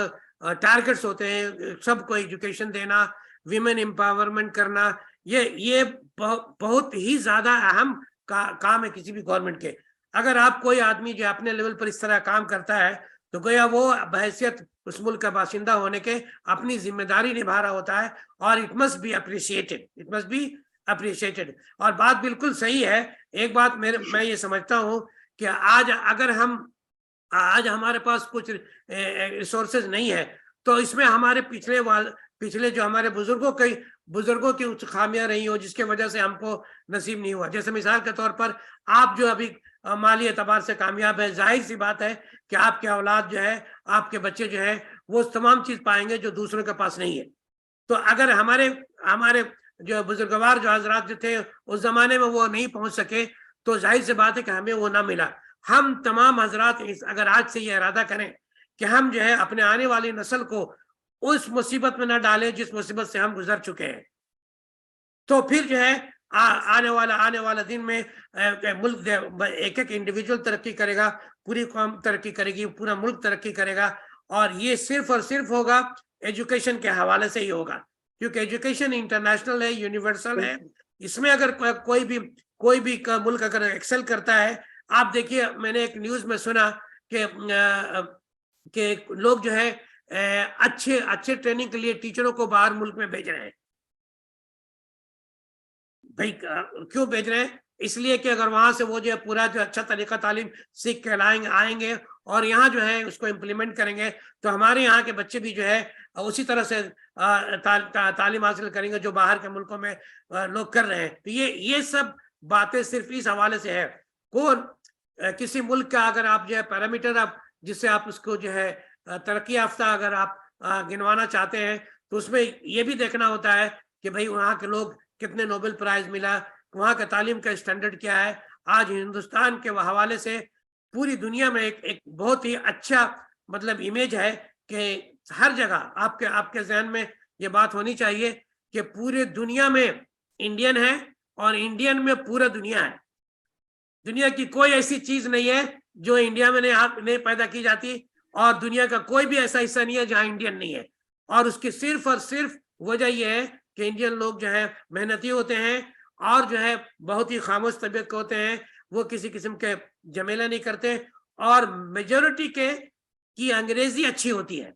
टारगेट्स होते हैं, सबको एजुकेशन देना, विमेन एम्पावरमेंट करना, ये बहुत ही ज्यादा अहम काम है किसी भी गवर्नमेंट के। अगर आप कोई आदमी जो अपने लेवल पर इस तरह काम करता है, तो गोया वो बहैसियत उस मुल्क का बाशिंदा होने के अपनी जिम्मेदारी निभा रहा होता है, और it must be appreciated, it must be appreciated. और बात बिल्कुल सही है। एक बात मैं ये समझता हूँ कि आज हमारे पास कुछ रिसोर्सेज नहीं है, तो इसमें हमारे पिछले जो हमारे बुजुर्गों की कुछ खामियां रही हो, जिसके वजह से हमको नसीब नहीं हुआ। जैसे मिसाल के तौर पर आप जो अभी माली एतबार से कामयाब है, जाहिर सी बात है कि आपके औलाद जो है, आपके बच्चे जो है, वो तमाम चीज पाएंगे जो दूसरों के पास नहीं है। तो अगर हमारे हमारे जो बुजुर्गवार जो हजरात जो थे उस जमाने में वो नहीं पहुंच सके, तो जाहिर सी बात है कि हमें वो ना मिला। हम तमाम हजरात अगर आज से ये इरादा करें कि हम जो है अपने आने वाली नस्ल को उस मुसीबत में ना डालें जिस मुसीबत से हम गुजर चुके हैं, तो फिर जो है आने वाला दिन में मुल्क एक एक इंडिविजुअल तरक्की करेगा, पूरी कौम तरक्की करेगी, पूरा मुल्क तरक्की करेगा। और ये सिर्फ और सिर्फ होगा एजुकेशन के हवाले से ही होगा, क्योंकि एजुकेशन इंटरनेशनल है, यूनिवर्सल है। इसमें अगर कोई भी मुल्क अगर एक्सेल करता है, आप देखिए, मैंने एक न्यूज में सुना कि लोग जो है अच्छे अच्छे ट्रेनिंग के लिए टीचरों को बाहर मुल्क में भेज रहे हैं। भाई क्यों भेज रहे हैं? इसलिए कि अगर वहां से वो जो है पूरा जो अच्छा तरीका तालीम सीख के आएंगे और यहाँ जो है उसको इम्प्लीमेंट करेंगे, तो हमारे यहाँ के बच्चे भी जो है उसी तरह से तालीम हासिल करेंगे जो बाहर के मुल्कों में लोग कर रहे हैं। तो ये सब बातें सिर्फ इस हवाले से है। किसी मुल्क का अगर आप जो है पैरामीटर, आप जिससे आप उसको जो है तरक्की याफ्ता अगर आप गिनवाना चाहते हैं, तो उसमें ये भी देखना होता है कि भाई वहाँ के लोग कितने नोबेल प्राइज मिला, वहाँ का तालीम का स्टैंडर्ड क्या है। आज हिंदुस्तान के हवाले से पूरी दुनिया में एक बहुत ही अच्छा मतलब इमेज है कि हर जगह आपके जहन में ये बात होनी चाहिए कि पूरे दुनिया में इंडियन है, और इंडियन में पूरा दुनिया है। दुनिया की कोई ऐसी चीज नहीं है जो इंडिया में नहीं पैदा की जाती, और दुनिया का कोई भी ऐसा हिस्सा नहीं है जहां इंडियन नहीं है। और उसकी सिर्फ और सिर्फ वजह यह है कि इंडियन लोग जो है मेहनती होते हैं, और जो है बहुत ही खामोश तबीयत के होते हैं, वो किसी किस्म के झमेला नहीं करते, और मेजोरिटी की अंग्रेजी अच्छी होती है।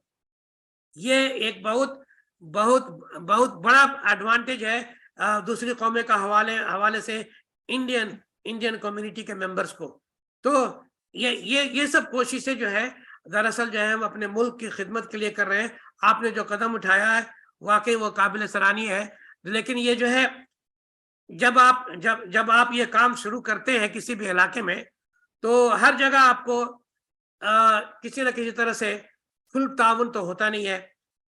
ये एक बहुत बहुत बहुत बड़ा एडवांटेज है दूसरी कौमें का हवाले से इंडियन कम्युनिटी के मेंबर्स को। तो ये सब कोशिशें जो है दरअसल जो है हम अपने मुल्क की खिदमत के लिए कर रहे हैं। आपने जो कदम उठाया है वाकई वो काबिल सराहनीय है। लेकिन ये जो है जब आप ये काम शुरू करते हैं किसी भी इलाके में, तो हर जगह आपको किसी न किसी तरह से फुल ताउन तो होता नहीं है।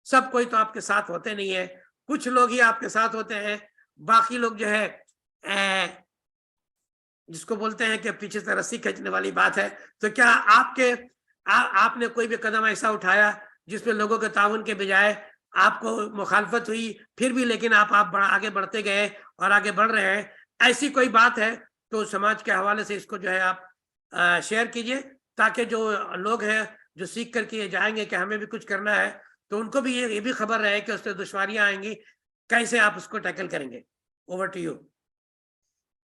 सब कोई तो आपके साथ होते नहीं है, कुछ लोग ही आपके साथ होते हैं, बाकी लोग जो है जिसको बोलते हैं कि पीछे से रस्सी खींचने वाली बात है। तो क्या आपने कोई भी कदम ऐसा उठाया जिसमें लोगों के ताउन के बजाय आपको मुखालफत हुई, फिर भी लेकिन आप आगे बढ़ते गए और आगे बढ़ रहे हैं, ऐसी कोई बात है तो समाज के हवाले से इसको जो है आप शेयर कीजिए, ताकि जो लोग हैं जो सीख करके ये जाएंगे कि हमें भी कुछ करना है, तो उनको भी ये भी खबर रहे कि उससे दुश्वारियां आएंगी, कैसे आप उसको टैकल करेंगे। ओवर टू यू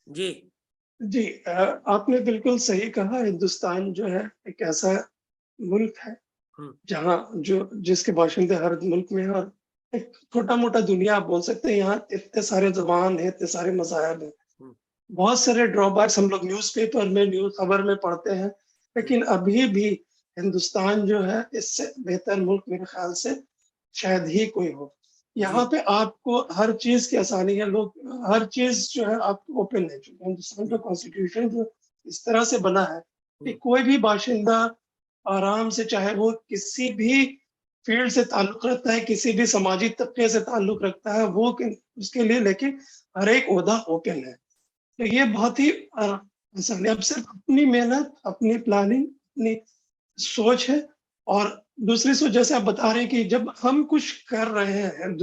जी। जी, आपने बिल्कुल सही कहा। हिंदुस्तान जो है एक ऐसा मुल्क है हम्म, जहाँ जो जिसके बाशिंदे हर मुल्क में हैं, और एक छोटा-मोटा दुनिया आप बोल सकते हैं। यहाँ इतने सारे ज़ुबान हैं, इतने सारे मज़ाहब हैं, हम्म, बहुत सारे ड्रॉबैक्स हम लोग न्यूज़पेपर में न्यूज़ खबर में पढ़ते हैं, लेकिन अभी भी हिंदुस्तान जो है इससे बेहतर मुल्क मेरे ख्याल से शायद ही कोई हो। जी यहाँ पे आपको हर चीज़ की आसानी है, लोग हर चीज़ जो है आपको ओपन है। जो हिंदुस्तान का जी कॉन्स्टिट्यूशन जो इस तरह से बना है कि हम्म, कोई भी बाशिंदा आराम से, चाहे वो किसी भी फ़ील्ड से ताल्लुक़ रखता है, किसी भी समाजी तबके से ताल्लुक़ रखता है, वो कि उसके लिए लेकिन हर एक ओहदा ओपन है। तो ये बहुत ही आसान है। अब सिर्फ अपनी मेहनत, अपनी प्लानिंग, अपनी सोच है। और दूसरी सोच, जैसे आप बता रहे हैं कि जब हम कुछ कर रहे हैं,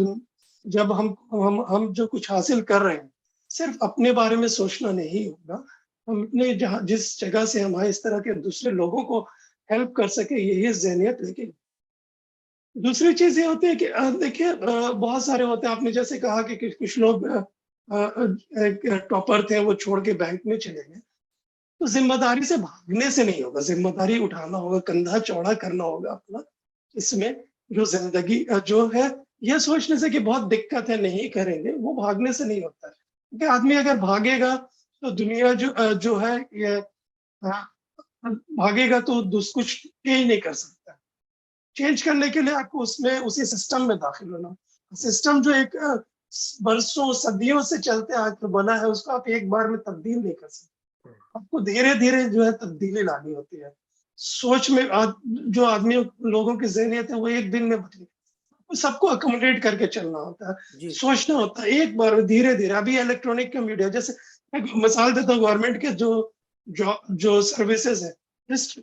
जब हम जो कुछ हासिल कर रहे हैं, सिर्फ अपने बारे में सोचना नहीं होगा। हम अपने जहाँ जिस जगह से हम आए, इस तरह के दूसरे लोगों को हेल्प कर सके, यही ज़हनियत लेके। दूसरी चीज़ ये होती है कि देखिए, बहुत सारे होते हैं, आपने जैसे कहा कि कुछ लोग एक टॉपर थे, वो छोड़ के बैंक में चले गए। तो ज़िम्मेदारी से भागने से नहीं होगा, ज़िम्मेदारी उठाना होगा, कंधा चौड़ा करना होगा अपना। इसमें जो ज़िंदगी जो है, ये सोचने से कि बहुत दिक्कत है, नहीं करेंगे, वो भागने से नहीं होता है। क्योंकि आदमी अगर भागेगा, तो दुनिया जो है ये भागेगा तो कुछ चेंज नहीं कर सकता। चेंज करने के लिए आपको उसमें उसी सिस्टम में दाखिल होना। सिस्टम जो एक बरसों, सदियों से चलते आ के बना है, उसको आप एक बार में तब्दील नहीं कर सकते। आपको धीरे-धीरे जो है तब्दीली लानी होती है। सोच में जो आदमी लोगों की ज़हनियत है, वो एक दिन में बदली। सबको अकोमोडेट करके चलना होता है, जी सोचना होता है एक बार में धीरे-धीरे। अभी इलेक्ट्रॉनिक का मीडिया, जैसे मैं एक मिसाल देता हूँ, गवर्नमेंट के जो सर्विसेज़ हैं,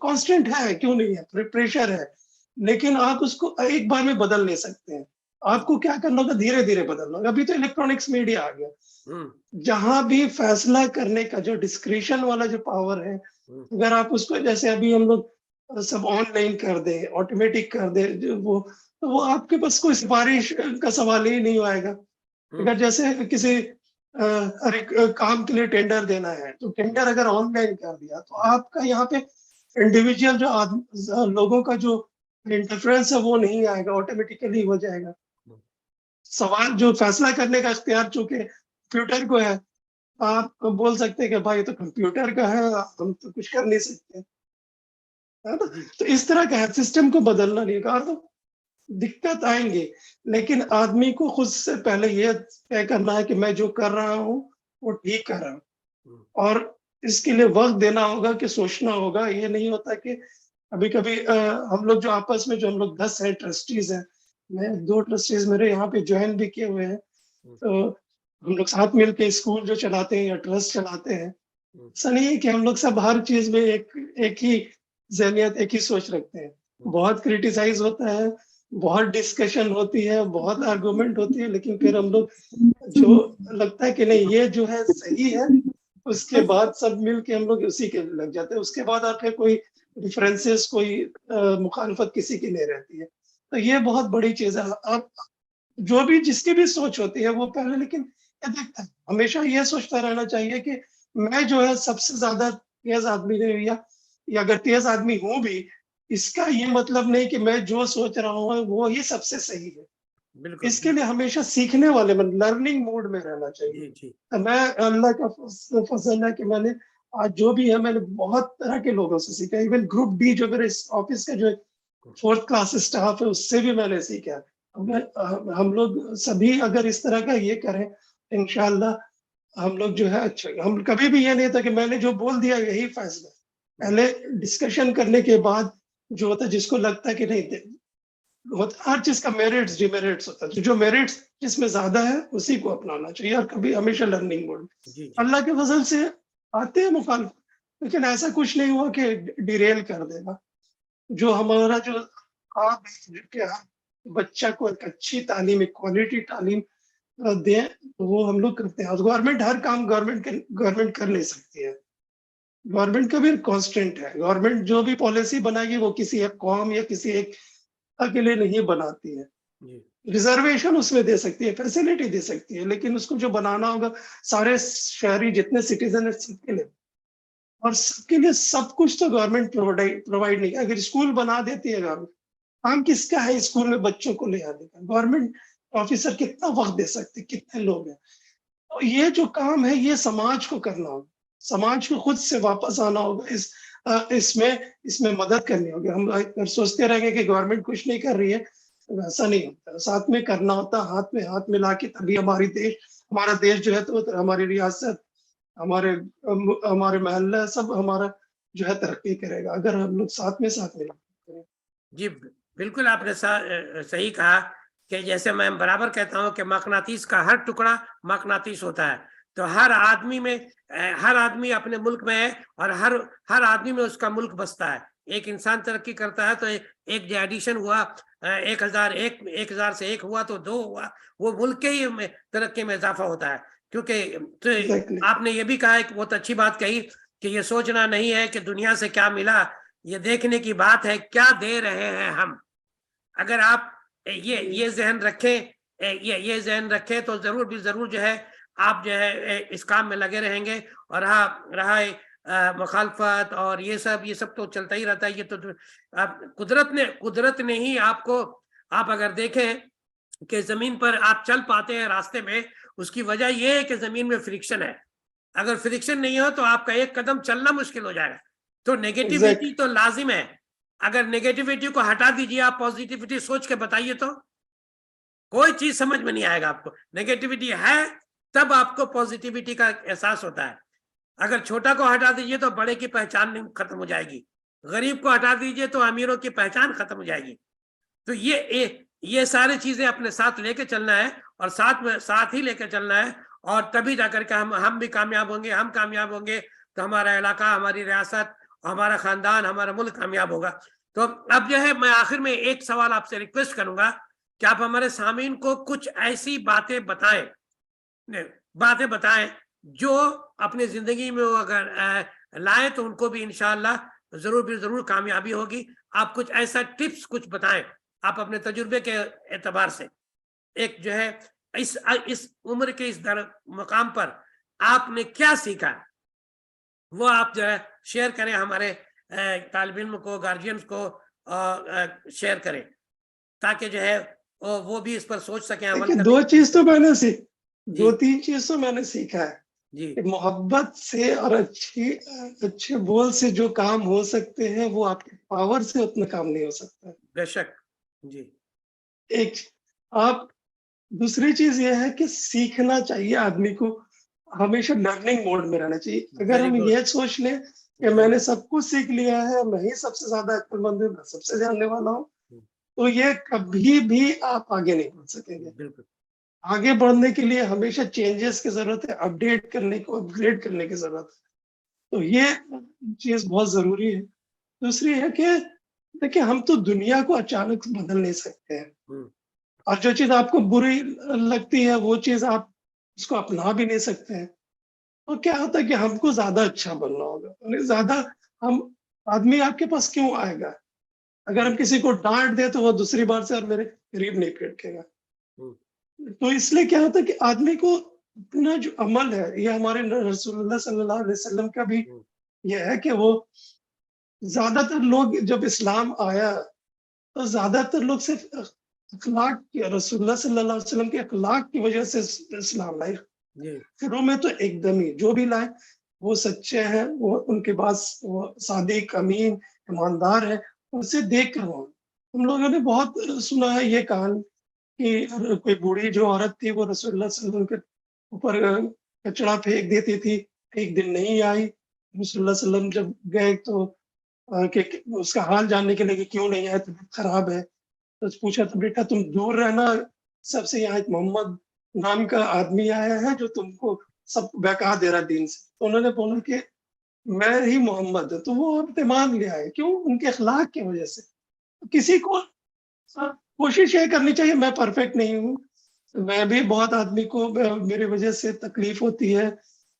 कांस्टेंट है, क्यों नहीं है? प्रेशर है, लेकिन आप उसको एक बार में बदल नहीं सकते हैं। जी आपको क्या करना होगा? धीरे-धीरे बदलना होगा। अभी तो इलेक्ट्रॉनिक्स मीडिया आ गया। हम्म जहाँ भी फैसला करने का जो डिस्क्रिशन वाला जो पावर है, हम्म अगर आप उसको, जैसे अभी हम लोग सब ऑनलाइन कर दें, ऑटोमेटिक कर दें, जो वो, तो वो आपके पास कोई सिफ़ारिश का सवाल ही नहीं आएगा। हम्म अगर जैसे किसी काम के लिए टेंडर देना है, तो टेंडर अगर ऑनलाइन कर दिया, तो आपका यहाँ पे इंडिविजुअल जो लोगों का जो इंटरफेरेंस है, वो नहीं आएगा, ऑटोमेटिकली हो जाएगा। हम्म, सवाल जो फैसला करने का इख्तियार चूँकि कंप्यूटर को है, आप बोल सकते हैं कि भाई ये तो कंप्यूटर का है, हम तो कुछ कर नहीं सकते, है ना? जी तो इस तरह का है, सिस्टम को बदलना नहीं, कहा तो दिक्कत आएँगी, लेकिन आदमी को खुद से पहले ये तय करना है कि मैं जो कर रहा हूँ, वो ठीक कर रहा हूँ। हम्म, और इसके लिए वक़्त देना होगा, कि सोचना होगा। ये नहीं होता कि कभी-कभी हम लोग जो आपस में, जो हम लोग 10 हैं ट्रस्टीज़ हैं, मैं 2 ट्रस्टीज़ मेरे यहाँ पे जॉइन भी किए हुए हैं। हम्म, तो हम लोग साथ मिल के स्कूल जो चलाते हैं या ट्रस्ट चलाते हैं। हम्म, ऐसा नहीं है कि हम लोग सब हर चीज़ में एक ही ज़हनियत, एक ही सोच रखते हैं। हम्म, बहुत क्रिटिसाइज़ होता है, बहुत डिस्कशन होती है, बहुत आर्गुमेंट होती है, लेकिन फिर हम लोग जो लगता है कि नहीं ये जो है सही है, उसके बाद सब मिल के हम लोग उसी के लग जाते हैं। उसके बाद आके कोई डिफरेंसेस, कोई मुखालफत किसी की नहीं रहती है। तो ये बहुत बड़ी चीज़ है। अब जो भी जिसकी भी सोच होती है, वो पहले लेकिन ये देखता है, हमेशा ये सोचता रहना चाहिए कि मैं जो है सबसे ज़्यादा तेज़ आदमी नहीं, या अगर तेज़ आदमी हूँ भी, इसका ये मतलब नहीं कि मैं जो सोच रहा हूँ वो ही सबसे सही है। बिल्कुल इसके लिए हमेशा सीखने वाले में, लर्निंग मोड में रहना चाहिए। जी जी तो मैं, अल्लाह का फ़ज़ल है कि मैंने आज जो भी है, मैंने बहुत तरह के लोगों से सीखा। इवन ग्रुप डी जो मेरे इस ऑफ़िस का जो 4th क्लास स्टाफ है, उससे भी मैंने सीखा। हम लोग सभी अगर इस तरह का ये करें, इंशाअल्लाह हम लोग जो है अच्छे, हम कभी भी ये नहीं था कि मैंने जो बोल दिया यही फ़ैसला। पहले डिस्कशन करने के बाद जो होता है, जिसको लगता है कि नहीं, होता हर चीज़ का मेरिट्स, डिमेरिट्स होता है। जो मेरिट्स जिसमें ज़्यादा है, उसी को अपनाना चाहिए, और कभी हमेशा लर्निंग मोड में। जी जी अल्लाह के फ़ज़ल से आते हैं मुखालिफ, लेकिन ऐसा कुछ नहीं हुआ कि डिरेल कर देगा। जो हमारा जो काम है, बच्चा को एक अच्छी तालीम, एक क्वालिटी तालीम दें, तो वो हम लोग करते हैं। और गवर्नमेंट हर काम गवर्नमेंट कर नहीं सकती है। गवर्नमेंट का भी एक कांस्टेंट है। गवर्नमेंट जो भी पॉलिसी बनाएगी वो किसी एक कौम या किसी एक के लिए नहीं बनाती है। जी रिजर्वेशन उसमें दे सकती है, फैसिलिटी दे सकती है, लेकिन उसको जो बनाना होगा सारे शहरी जितने सिटीजन है सबके लिए, और सबके लिए सब कुछ तो गवर्नमेंट प्रोवाइड नहीं। अगर स्कूल बना देती है गवर्नमेंट, काम किसका है स्कूल में बच्चों को ले आने का? गवर्नमेंट ऑफिसर कितना वक्त दे सकते, कितने लोग हैं? तो ये जो काम है ये समाज को करना होगा, समाज को खुद से वापस आना होगा। इसमें मदद करनी होगी। हम अगर सोचते रहेंगे कि गवर्नमेंट कुछ नहीं कर रही है, तो ऐसा नहीं होता। साथ में करना होता, हाथ में हाथ मिला के, तभी हमारा देश जो है, तो हमारी रियासत, हमारे हमारे मोहल्ला, सब हमारा जो है तरक्की करेगा, अगर हम लोग साथ में करें। जी बिल्कुल आपने सही कहा कि जैसे मैं बराबर कहता हूं कि मकनातीस का हर टुकड़ा मकनातीस होता है। तो हर आदमी में हर आदमी अपने मुल्क में है और हर आदमी में उसका मुल्क बसता है। एक इंसान तरक्की करता है तो एक जो एडिशन हुआ 1000 से 1 हुआ तो 2 हुआ, वो मुल्क के ही तरक्की में इजाफा होता है। क्योंकि तो एग्जैक्टली। आपने ये भी कहा, एक बहुत अच्छी बात कही कि ये सोचना नहीं है कि दुनिया से क्या मिला, ये देखने की बात है क्या दे रहे हैं हम। अगर आप ये ज़हन रखें, ये ज़हन रखें तो ज़रूर भी ज़रूर जो है आप जो है इस काम में लगे रहेंगे। और रहा मुखालफत और ये सब तो चलता ही रहता है। ये तो आप कुदरत ने ही आपको, आप अगर देखें कि ज़मीन पर आप चल पाते हैं रास्ते में, उसकी वजह ये है कि ज़मीन में फ्रिक्शन है। अगर फ्रिक्शन नहीं हो तो आपका एक कदम चलना मुश्किल हो जाएगा। तो नेगेटिविटी एग्जैक्ट तो लाजिम है। अगर नेगेटिविटी को हटा दीजिए, आप पॉजिटिविटी सोच के बताइए तो कोई चीज समझ में नहीं आएगा आपको। नेगेटिविटी है तब आपको पॉजिटिविटी का एहसास होता है। अगर छोटा को हटा दीजिए तो बड़े की पहचान खत्म हो जाएगी, गरीब को हटा दीजिए तो अमीरों की पहचान खत्म हो जाएगी। तो ये सारी चीजें अपने साथ लेके चलना है और साथ ही लेके चलना है, और तभी जाकर के हम भी कामयाब होंगे। हम कामयाब होंगे तो हमारा इलाका, हमारी रियासत, हमारा खानदान, हमारा मुल्क कामयाब होगा। तो अब जो है मैं आखिर में एक सवाल आपसे रिक्वेस्ट करूंगा कि आप हमारे सामीन को कुछ ऐसी बातें बताएं जो अपनी जिंदगी में वो अगर लाए तो उनको भी इंशाअल्लाह जरूर कामयाबी होगी। आप कुछ ऐसा टिप्स कुछ बताएं आप अपने तजुर्बे के एतबार से। एक जो है इस उम्र के इस मकाम पर आपने क्या सीखा, वो आप जो है शेयर करें हमारे तालिब इल्म को, गार्जियंस को शेयर करें, ताकि जो है वो भी इस पर सोच सकें, अमल देखिए, करने की। जी 2-3 चीज तो मैंने सीखा है जी कि मोहब्बत से और अच्छे बोल से जो काम हो सकते हैं, वो आपके पावर से उतना काम नहीं हो सकता है। बेशक। जी एक आप दूसरी चीज ये है कि सीखना चाहिए आदमी को, हमेशा लर्निंग मोड में रहना चाहिए। अगर वेरी हम गुड। ये सोच लें कि जी मैंने सब कुछ सीख लिया है, मैं ही सबसे ज्यादा अक्लमंद हूँ, मैं सबसे जानने वाला हूँ, तो ये कभी भी आप आगे नहीं बढ़ सकेंगे। बिल्कुल। आगे बढ़ने के लिए हमेशा चेंजेस की जरूरत है, अपडेट करने को, अपग्रेड करने की जरूरत है। तो ये चीज बहुत जरूरी है। दूसरी है कि देखिए, हम तो दुनिया को अचानक बदल नहीं सकते हैं, हम्म, और जो चीज आपको बुरी लगती है वो चीज आप उसको अपना भी नहीं सकते हैं। तो क्या होता है कि हमको ज्यादा अच्छा बनना होगा, यानी ज्यादा हम आदमी आपके पास क्यों आएगा? अगर हम किसी को डांट दे तो वो दूसरी बार से और मेरे करीब नहीं फिरकेगा। हम्म, तो इसलिए क्या होता है कि आदमी को अपना जो अमल है, ये हमारे रसूलुल्लाह सल्लल्लाहु अलैहि वसल्लम का भी हम्म, ये है कि वो, ज्यादातर लोग जब इस्लाम आया तो ज्यादातर लोग सिर्फ अखलाक की, रसूलुल्लाह सल्लल्लाहु अलैहि वसल्लम के अखलाक की वजह से इस्लाम लाए। जी शुरू में तो एकदम ही जो भी लाए वो सच्चे हैं, वो उनके पास वो सादिक, अमीन, ईमानदार है, उनसे देख कर वो। हम लोगों ने बहुत सुना है ये कहानी कि कोई बूढ़ी जो औरत थी वो रसूलुल्लाह सल्लल्लाहु अलैहि वसल्लम के ऊपर कचरा फेंक देती थी, एक दिन नहीं आई। रसूलुल्लाह सल्लल्लाहु अलैहि वसल्लम जब गए तो कि उसका हाल जानने के लिए कि क्यों नहीं आया, तबीयत खराब है। तो पूछा तो बेटा तुम दूर रहना सबसे, यहाँ एक मोहम्मद नाम का आदमी आया है जो तुमको सब बहका दे रहा है दीन से। तो उन्होंने बोला कि मैं ही मोहम्मद हूँ, तो वो अब मान लिया है। क्यों? उनके अखलाक की वजह से। किसी को कोशिश ये करनी चाहिए, मैं परफेक्ट नहीं हूँ, मैं भी बहुत आदमी को मेरी वजह से तकलीफ होती है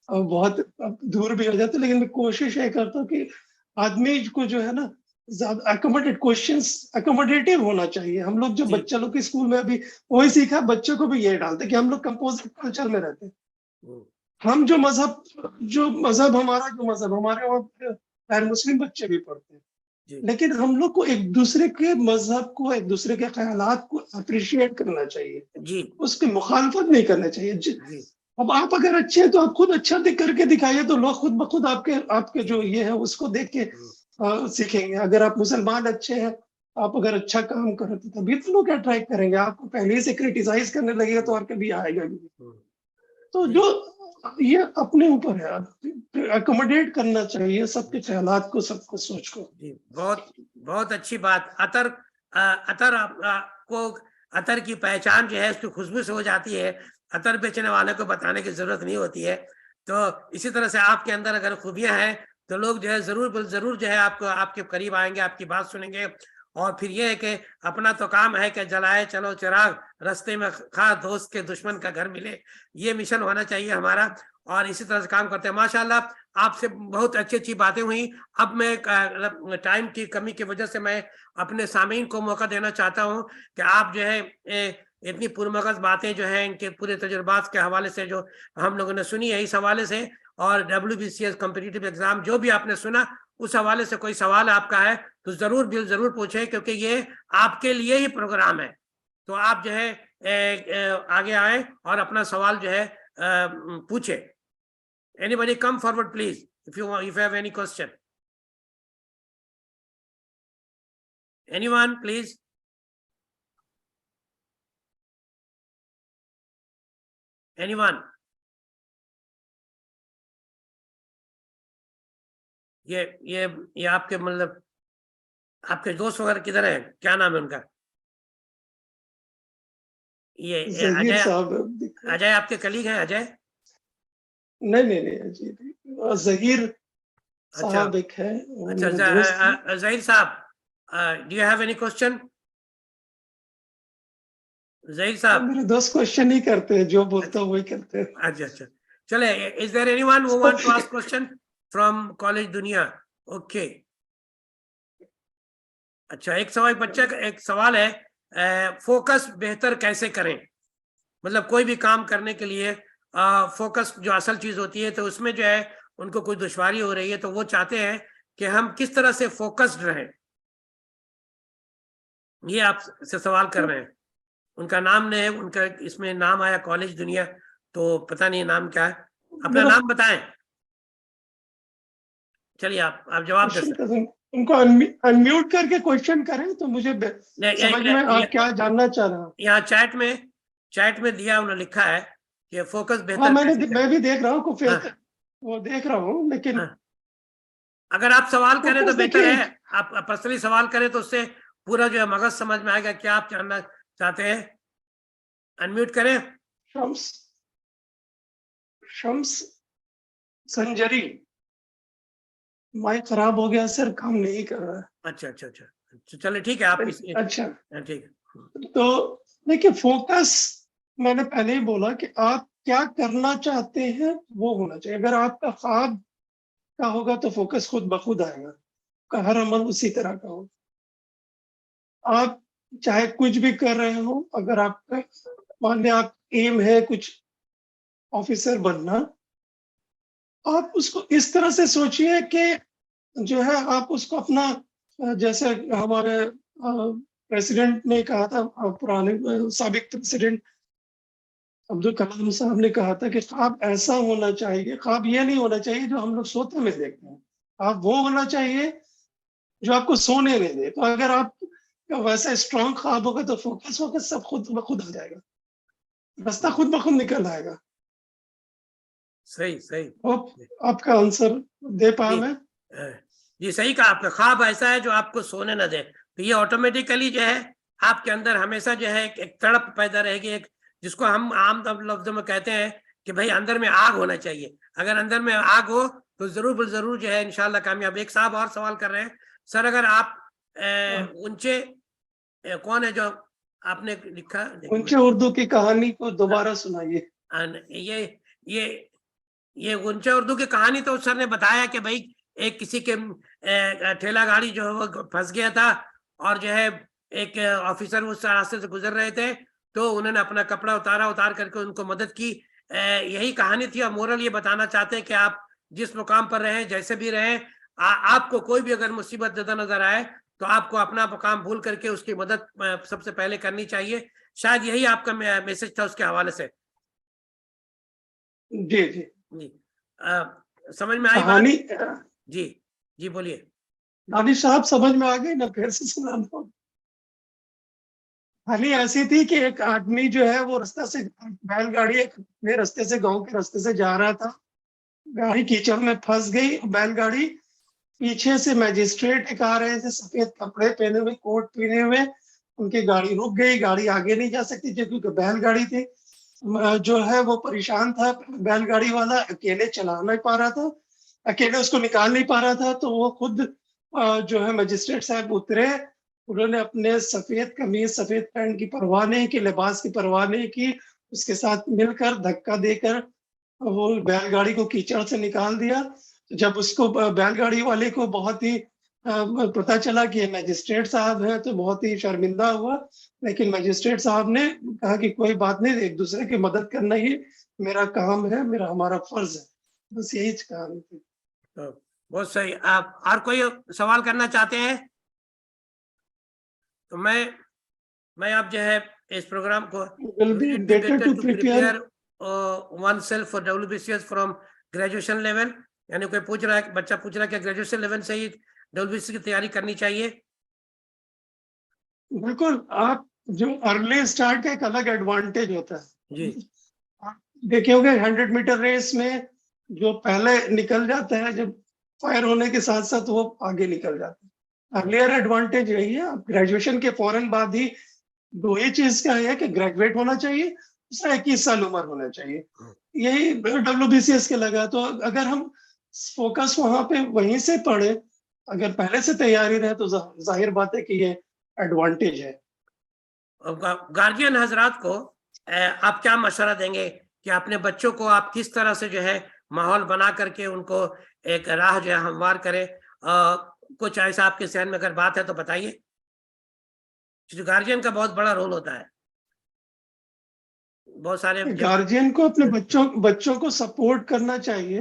और बहुत दूर भी हो जाते, लेकिन मैं कोशिश ये करता हूँ कि आदमी को जो है ना ज्यादा अकोमोडेटिव होना चाहिए। हम लोग जो जी बच्चे लोग के स्कूल में अभी वही सीखा, बच्चों को भी ये डालते कि हम लोग कंपोजिट कल्चर में रहते हैं। हम जो मजहब हमारे वहाँ गैर मुस्लिम बच्चे भी पढ़ते हैं, जी लेकिन हम लोग को एक दूसरे के मजहब को, एक दूसरे के ख्यालात को अप्रिशिएट करना चाहिए, जी उसकी मुखालफत नहीं करना चाहिए। जी अब आप अगर अच्छे हैं तो आप खुद अच्छा करके दिखाइए, तो लोग खुद ब खुद आपके आपके जो ये है उसको देख के सीखेंगे। अगर आप मुसलमान अच्छे हैं, आप अगर अच्छा काम करो तो तभी तो लोग अट्रैक्ट करेंगे। आपको पहले से क्रिटिसाइज करने लगेगा तो और कभी आएगा भी। तो नहीं, जो ये अपने ऊपर है, अकोमोडेट करना चाहिए सबके ख्यालात को, सबको सोच को। जी बहुत बहुत अच्छी बात। अतर अतर को अतर की पहचान जो है उसकी खुशबू से हो जाती है, अतर बेचने वाले को बताने की जरूरत नहीं होती है। तो इसी तरह से आपके अंदर अगर खूबियां हैं तो लोग जो है जरूर जो है आपको आपके करीब आएंगे, आपकी बात सुनेंगे। और फिर ये है कि अपना तो काम है कि जलाए चलो चिराग, रास्ते में खा दोस्त के दुश्मन का घर मिले, ये मिशन होना चाहिए हमारा। और इसी तरह से काम करते हैं। माशाल्लाह, आपसे बहुत अच्छी अच्छी बातें हुई। अब मैं टाइम की कमी की वजह से मैं अपने सामीन को मौका देना चाहता हूं कि आप जो है इतनी पुरमगज बातें जो है इनके पूरे तजुर्बात के हवाले से जो हम लोगों ने सुनी है, इस हवाले से और WBCS कॉम्पिटिटिव एग्जाम जो भी आपने सुना उस हवाले से कोई सवाल आपका है तो जरूर पूछें, क्योंकि ये आपके लिए ही प्रोग्राम है। तो आप जो है आगे आए और अपना सवाल जो है पूछे। Anybody come forward, please, if you have any question. Anyone, please. Anyone? ये आपके मतलब आपके दोस्त वगैरह किधर है, क्या नाम है उनका? ये जहीर अजय, साहब अजय आपके कलीग हैं अजय? नहीं अजीब, जहीर अच्छा साहब एक है, वो अच्छा, मेरे दोस्त हैं। जहीर साहब, do you have any question? Zaheer वो साहब, मेरे दोस्त क्वेश्चन ही करते हैं, जो बोलता है वही करते हैं। अच्छा अच्छा, चले। Is there anyone who want to ask question from college Duniya? Okay, अच्छा, एक सवाल है, फोकस बेहतर कैसे करें? मतलब कोई भी काम करने के लिए फोकस जो असल चीज होती है, तो उसमें जो है उनको कोई दुश्वारी हो रही है तो वो चाहते हैं कि हम किस तरह से फोकस्ड रहें, ये आप से सवाल कर रहे हैं। उनका नाम नहीं है, उनका इसमें नाम आया कॉलेज दुनिया, तो पता नहीं नाम क्या है। अपना मेरा नाम बताएं। चलिए आप जवाब दे क्वेश्चन सकते कर, उनको अनम्यूट करके क्वेश्चन करें तो मुझे समझ में आप क्या जानना चाह रहे हो। यहाँ चैट में दिया, उन्होंने लिखा है कि फोकस हाँ, बेहतर कैसे करें। मैं भी देख रहा हूँ हाँ वो देख रहा हूँ, लेकिन हाँ, अगर आप सवाल करें तो फोकस बेहतर देखिए, है। आप पर्सनली सवाल करें तो उससे पूरा जो है मगज समझ में आएगा क्या आप जानना चाहते हैं। अनम्यूट करें। शम्स शम्स संजरी, माइक खराब हो गया सर, काम नहीं कर रहा अच्छा अच्छा अच्छा, चलिए ठीक है, आप है। इस अच्छा, ठीक है। तो देखिए फोकस, मैंने पहले ही बोला कि आप क्या करना चाहते हैं वो होना चाहिए। अगर आपका ख्वाब का होगा तो फोकस खुद ब खुद आएगा, का हर अमल उसी तरह का हो। आप चाहे कुछ भी कर रहे हो, अगर आपका मान लिया आप एम है कुछ ऑफिसर बनना, आप उसको इस तरह से सोचिए कि जो है आप उसको अपना जैसे हमारे प्रेसिडेंट ने कहा था, पुराने साबिक प्रेसिडेंट अब्दुल कलाम साहब ने कहा था कि ख्वाब ऐसा होना चाहिए, ख्वाब ये नहीं होना चाहिए जो हम लोग सोते में देखते हैं, ख्वाब वो होना चाहिए जो आपको सोने नहीं दे। तो अगर आप वैसा स्ट्रांग ख्वाब होगा तो फोकस फोकस सब खुद ब खुद आ जाएगा, रास्ता खुद ब खुद निकल आएगा। सही सही। होप आपका आंसर दे पाया जी मैं। जी, सही कहा आपने। ख्वाब ऐसा है जो आपको सोने न दे, तो ये ऑटोमेटिकली जो है आपके अंदर हमेशा जो है एक तड़प पैदा रहेगी, एक जिसको हम आम लफ्जों में कहते हैं कि भाई अंदर में आग होना चाहिए। अगर अंदर में आग हो तो जरूर जो है इंशाल्लाह कामयाब। एक साहब और सवाल कर रहे हैं, सर अगर आप हाँ, ऊंचे कौन है जो आपने लिखा गुंचे उर्दू की कहानी को दोबारा सुनाइए। ये गुंचे उर्दू की कहानी तो सर ने बताया कि भाई एक किसी के ठेला गाड़ी जो है वो फंस गया था, और जो है एक ऑफिसर उस रास्ते से गुजर रहे थे, तो उन्होंने अपना कपड़ा उतार करके उनको मदद की। यही कहानी थी। और मोरल ये बताना चाहते हैं कि आप जिस मुकाम पर रहें, जैसे भी रहें, आपको कोई भी अगर मुसीबत ज़्यादा नजर आए तो आपको अपना मुकाम भूल करके उसकी मदद सबसे पहले करनी चाहिए। शायद यही आपका मैसेज था उसके हवाले से। जी जी जी, समझ में आई बात? कहानी जी जी, बोलिए। दानिश साहब समझ में आ गई ना? फिर से सुनाना होगा। कहानी ऐसी थी कि एक आदमी जो है वो रास्ता से बैलगाड़ी एक अपने रास्ते से, गांव के रास्ते से जा रहा था। गाड़ी कीचड़ में फंस गई। बैलगाड़ी पीछे से मैजिस्ट्रेट एक आ रहे थे, सफेद कपड़े पहने हुए, कोट पहने हुए। उनकी गाड़ी रुक गई। गाड़ी आगे नहीं जा सकती थी क्योंकि बैलगाड़ी थी। जो है वो परेशान था। बैलगाड़ी वाला अकेले चला नहीं पा रहा था, अकेले उसको निकाल नहीं पा रहा था। तो वो खुद जो है मजिस्ट्रेट साहब उतरे। उन्होंने अपने सफेद कमीज, सफेद पैंट की परवाह नहीं की, लिबास की परवाह नहीं की। उसके साथ मिलकर धक्का देकर वो बैलगाड़ी को कीचड़ से निकाल दिया। जब उसको बैलगाड़ी वाले को बहुत ही पता चला कि ये मैजिस्ट्रेट साहब हैं, तो बहुत ही शर्मिंदा हुआ। लेकिन मैजिस्ट्रेट साहब ने कहा कि कोई बात नहीं, एक दूसरे की मदद करना ही मेरा काम है, मेरा हमारा फर्ज है। बस यही कहानी थी। तो बहुत सही। आप और कोई सवाल करना चाहते हैं तो मैं आप जो है इस प्रोग्राम को Will be better to prepare. One self for WBCS from graduation level. यानी कोई पूछ रहा है, बच्चा पूछ रहा है कि ग्रेजुएशन लेवल से ही WBCS की तैयारी करनी चाहिए? बिल्कुल। आप जो अर्ली स्टार्ट का एक अलग एडवांटेज होता है। जी आप देखे होंगे 100 मीटर रेस में जो पहले निकल जाता है, जब फायर होने के साथ साथ वो आगे निकल जाता है। अर्लियर एडवांटेज यही है। आप ग्रेजुएशन के फौरन बाद ही दो ही चीज का है कि ग्रेजुएट होना चाहिए, दूसरा 21 साल उम्र होना चाहिए। यही WBCS के लगा। तो अगर हम फोकस वहां पे वहीं से पढ़े, अगर पहले से तैयारी रहे, तो जाहिर बात है कि ये एडवांटेज है। गार्जियन हजरात को आप क्या मशवरा देंगे कि अपने बच्चों को आप किस तरह से जो है माहौल बना करके उनको एक राह जो है हमवार करें? कुछ ऐसा आपके जहन में अगर बात है तो बताइए, क्योंकि गार्जियन का बहुत बड़ा रोल होता है। बहुत सारे गार्जियन को अपने बच्चों को सपोर्ट करना चाहिए।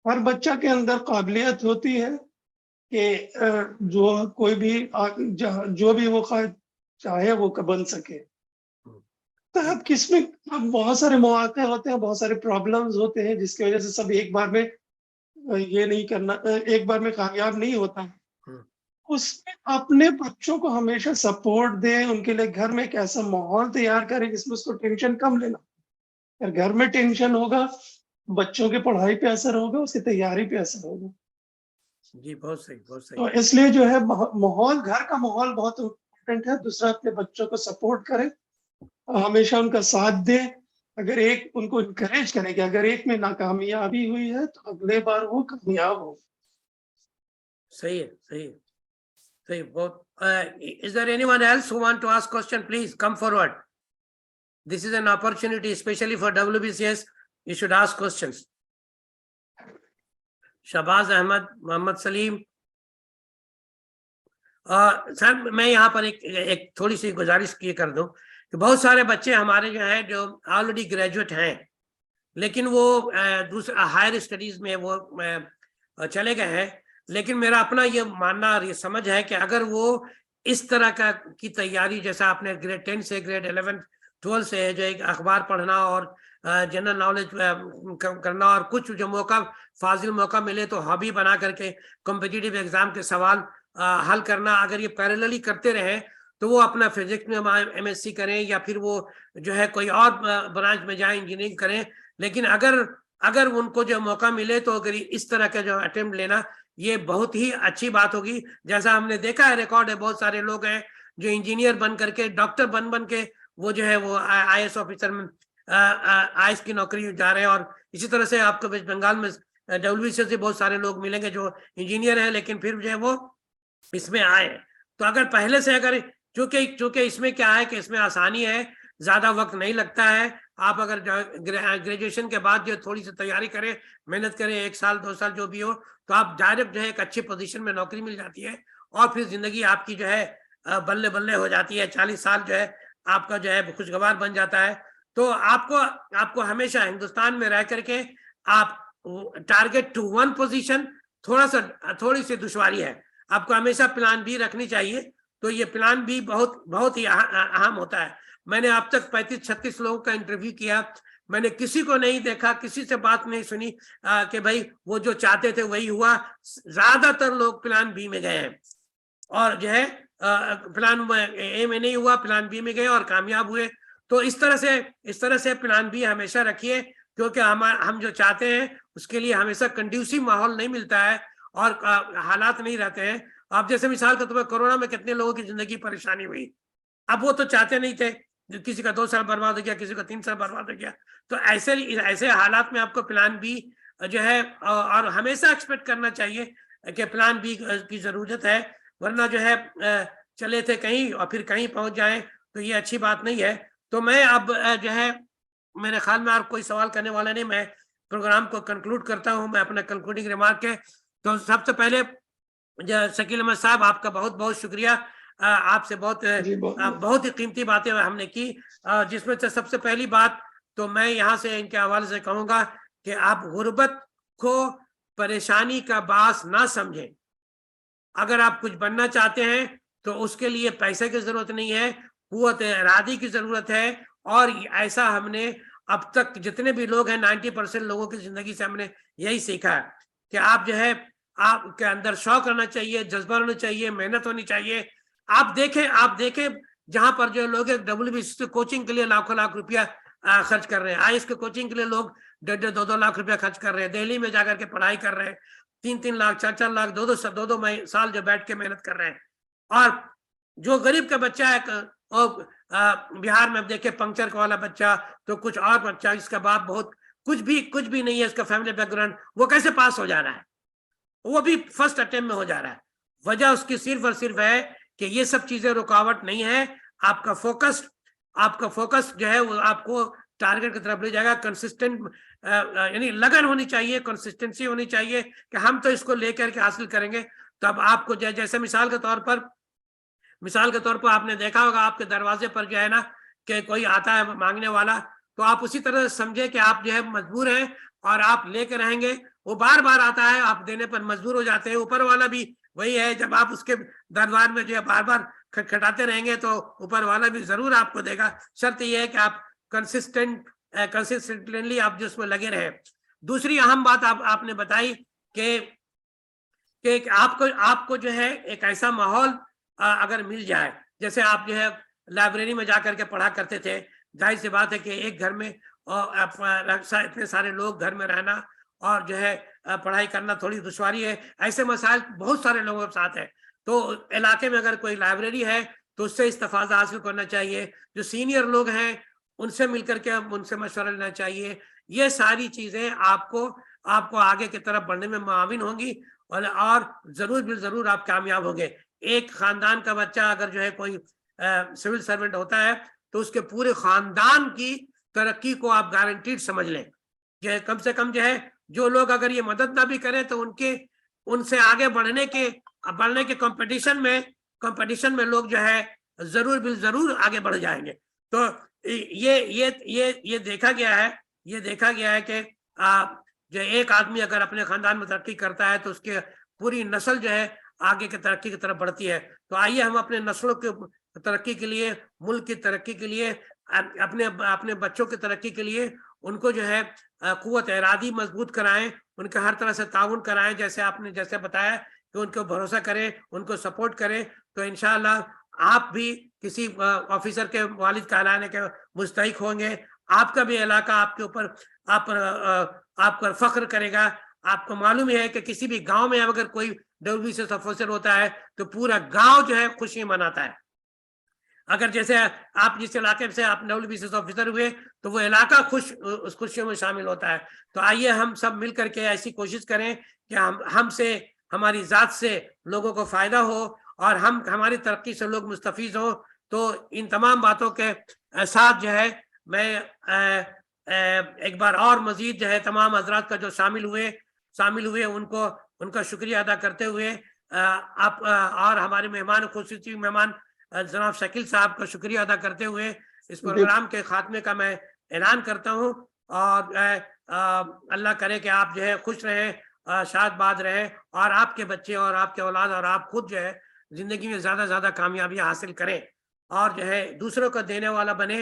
हर बच्चा के अंदर काबिलियत होती है कि जो कोई भी जो भी वो चाहे वो बन सके। तो अब किसमें, अब बहुत सारे मौके होते हैं, बहुत सारे प्रॉब्लम्स होते हैं, जिसकी वजह से सब एक बार में ये नहीं करना, एक बार में कामयाब नहीं होता। उसमें अपने बच्चों को हमेशा सपोर्ट दें, उनके लिए घर में एक ऐसा माहौल तैयार करें जिसमें उसको टेंशन कम लेना। अगर घर में टेंशन होगा, बच्चों की पढ़ाई पे असर होगा, उसकी तैयारी पे असर होगा। जी बहुत सही, बहुत सही। तो इसलिए जो है माहौल, घर का माहौल बहुत इम्पोर्टेंट है। दूसरा, अपने बच्चों को सपोर्ट करें, हमेशा उनका साथ दें। अगर एक उनको इनकरेज करें कि अगर एक में नाकामयाबी हुई है तो अगले बार वो कामयाब हो। सही है, सही है, सही। बहुत is there anyone else who want to ask question? Please come forward. This is an opportunity especially for WBCS. You should ask questions. Shahbaz Ahmed, Mohammad Salim. Sir मैं यहाँ पर एक थोड़ी सी गुजारिश की कर दूं कि बहुत सारे बच्चे हमारे जो है जो ऑलरेडी ग्रेजुएट हैं, लेकिन वो दूसरा हायर स्टडीज में वो चले गए हैं। लेकिन मेरा अपना ये मानना और ये समझ है कि अगर वो इस तरह का की तैयारी, जैसा आपने ग्रेड 10 से ग्रेड 11 12 से जो एक अखबार पढ़ना और जनरल नॉलेज करना, और कुछ जो मौका फाजिल मौका मिले तो हॉबी बना करके कॉम्पिटिटिव एग्जाम के सवाल हल करना, अगर ये पैरेलली करते रहे तो वो अपना फिजिक्स में MSc करें या फिर वो जो है कोई और ब्रांच में जाए, इंजीनियरिंग करें। लेकिन अगर उनको जो मौका मिले तो अगर इस तरह का जो अटेम्प्ट लेना, ये बहुत ही अच्छी बात होगी। जैसा हमने देखा है, रिकॉर्ड है, बहुत सारे लोग हैं जो इंजीनियर बन करके, डॉक्टर बन के वो जो है वो IAS ऑफिसर में IAS की नौकरी जा रहे हैं। और इसी तरह से आपको वेस्ट बंगाल में WBCS से बहुत सारे लोग मिलेंगे जो इंजीनियर हैं, लेकिन फिर जो है वो इसमें आए। तो अगर पहले से अगर चूंकि इसमें क्या है कि इसमें आसानी है, ज्यादा वक्त नहीं लगता है। आप अगर ग्रेजुएशन के बाद जो थोड़ी सी तैयारी करें, मेहनत करें, 1 साल 2 साल जो भी हो, तो आप डायरेक्ट जो है एक अच्छी पोजीशन में नौकरी मिल जाती है और फिर जिंदगी आपकी जो है बल्ले बल्ले हो जाती है। 40 साल जो है आपका जो है खुशगवार बन जाता है। तो आपको हमेशा हिंदुस्तान में रह करके आप टारगेट टू वन पोजीशन, थोड़ी सी दुश्वारी है। आपको हमेशा प्लान बी रखनी चाहिए। तो ये प्लान बी बहुत ही अहम होता है। मैंने अब तक 35-36 लोगों का इंटरव्यू किया, मैंने किसी को नहीं देखा, किसी से बात नहीं सुनी कि भाई वो जो चाहते थे वही हुआ। ज्यादातर लोग प्लान बी में गए हैं और जो है प्लान ए में नहीं हुआ, प्लान बी में गए और कामयाब हुए। तो इस तरह से प्लान बी हमेशा रखिए, क्योंकि हम जो चाहते हैं उसके लिए हमेशा कंड्यूसिव माहौल नहीं मिलता है और हालात नहीं रहते हैं। आप जैसे मिसाल के तौर पर कोरोना में कितने लोगों की जिंदगी परेशानी हुई। अब वो तो चाहते नहीं थे, किसी का 2 साल बर्बाद हो गया, किसी का 3 साल बर्बाद हो गया। तो ऐसे हालात में आपको प्लान बी जो है और हमेशा एक्सपेक्ट करना चाहिए कि प्लान बी की जरूरत है, वरना जो है चले थे कहीं और फिर कहीं पहुंच जाएं, तो ये अच्छी बात नहीं है। तो मैं अब जो है मेरे ख्याल में और कोई सवाल करने वाला नहीं, मैं प्रोग्राम को कंक्लूड करता हूं। मैं अपना कंक्लूडिंग रिमार्क है, तो सबसे पहले शकील अहमद साहब आपका बहुत बहुत शुक्रिया। आपसे बहुत ही कीमती बातें हमने की, जिसमें से सबसे पहली बात तो मैं यहाँ से इनके हवाले से कहूंगा कि आप गुर्बत को परेशानी का बास ना समझें। अगर आप कुछ बनना चाहते हैं तो उसके लिए पैसे की जरूरत नहीं है, कुव्वत इरादी की जरूरत है। और ऐसा हमने अब तक जितने भी लोग हैं 90% लोगों की जिंदगी से हमने यही सीखा है कि आप जो है आपके अंदर शौक रहना चाहिए, जज्बा रहना चाहिए, मेहनत होनी चाहिए। आप देखें जहां पर जो लोग WBCS कोचिंग के लिए लाखों लाख रुपया खर्च कर रहे हैं, आईएएस के कोचिंग के लिए लोग 1.5-2 लाख रुपया खर्च कर रहे हैं, दिल्ली में जाकर के पढ़ाई कर रहे हैं, 3-3 लाख 4-4 लाख 2-2 साल जो बैठ के मेहनत कर रहे हैं। और जो गरीब का बच्चा है और बिहार में देखे पंक्चर वाला बच्चा, तो कुछ और बच्चा इसका बाप बहुत कुछ भी नहीं है, इसका फैमिली बैकग्राउंड, वो कैसे पास हो जा रहा है? वो भी फर्स्ट अटेम्प्ट में हो जा रहा है। वजह उसकी सिर्फ और सिर्फ है कि ये सब चीजें रुकावट नहीं है। आपका फोकस जो है वो आपको टारगेट की तरफ ले जाएगा। कंसिस्टेंट यानी लगन होनी चाहिए, कंसिस्टेंसी होनी चाहिए कि हम तो इसको लेकर के हासिल करेंगे। तो अब आपको जैसे मिसाल के तौर पर आपने देखा होगा आपके दरवाजे पर जो है ना कि कोई आता है मांगने वाला, तो आप उसी तरह समझे कि आप जो है मजबूर हैं और आप लेकर रहेंगे। वो बार बार आता है, आप देने पर मजबूर हो जाते हैं। ऊपर वाला भी वही है, जब आप उसके दरबार में जो है बार बार खटखटाते रहेंगे तो ऊपर वाला भी जरूर आपको देगा। शर्त यह है कि आप कंसिस्टेंटली आप जो उसमें लगे रहे। दूसरी अहम बात आपने बताई कि आपको जो है एक ऐसा माहौल अगर मिल जाए, जैसे आप जो है लाइब्रेरी में जाकर के पढ़ा करते थे, जाहिर सी बात है कि एक घर में इतने सारे लोग घर में रहना और जो है पढ़ाई करना थोड़ी दुश्वारी है। ऐसे मसाइल बहुत सारे लोगों के साथ है। तो इलाके में अगर कोई लाइब्रेरी है तो उससे इस्तेफादा हासिल करना चाहिए। जो सीनियर लोग हैं उनसे मिलकर के उनसे मशवरा लेना चाहिए। ये सारी चीजें आपको आगे की तरफ बढ़ने में मुआविन होंगी और जरूर आप कामयाब होंगे। एक खानदान का बच्चा अगर जो है कोई सिविल सर्वेंट होता है तो उसके पूरे खानदान की तरक्की को आप गारंटीड समझ लें। कि कम से कम जो है जो लोग अगर ये मदद ना भी करें तो उनसे आगे बढ़ने के कंपटीशन में लोग जो है जरूर आगे बढ़ जाएंगे। तो ये देखा गया है कि जो एक आदमी अगर अपने खानदान में तरक्की करता है तो उसके पूरी नस्ल जो है आगे की तरक्की की तरफ बढ़ती है। तो आइए हम अपने नस्लों के तरक्की के लिए, मुल्क की तरक्की के लिए, अपने बच्चों की तरक्की के लिए उनको जो है कुव्वत इरादी मजबूत कराएं, उनके हर तरह से ताउन कराएं। जैसे बताया कि उनको भरोसा करें, उनको सपोर्ट करें, तो इंशाअल्लाह आप भी किसी ऑफिसर के वालिद कहलाने के मुस्तहिक होंगे। आपका भी इलाका आपके ऊपर आप पर फख्र करेगा। आपको मालूम है कि किसी भी गांव में अगर कोई WBCS ऑफिसर होता है तो पूरा गांव जो है खुशी मनाता है। अगर जैसे आप जिस इलाके से आप WBCS ऑफिसर हुए तो वो इलाका उस खुशियों में शामिल होता है। तो आइए हम सब मिलकर के ऐसी कोशिश करें कि हमसे, हमारी जात से लोगों को फायदा हो और हम हमारी तरक्की से लोग मुस्तफीज हो। तो इन तमाम बातों के साथ जो है मैं एक बार और मजीद जो है तमाम हजरात का जो शामिल हुए उनको उनका शुक्रिया अदा करते हुए आप और हमारे मेहमान खुसूसी मेहमान जनाब शकील साहब का शुक्रिया अदा करते हुए इस प्रोग्राम के खात्मे का मैं ऐलान करता हूँ। और अल्लाह करे कि आप जो है खुश रहें, शादबाद रहें, और आपके बच्चे और आपके औलाद और आप खुद जो है जिंदगी में ज्यादा ज्यादा कामयाबियां हासिल करें, और जो है दूसरों को देने वाला बने।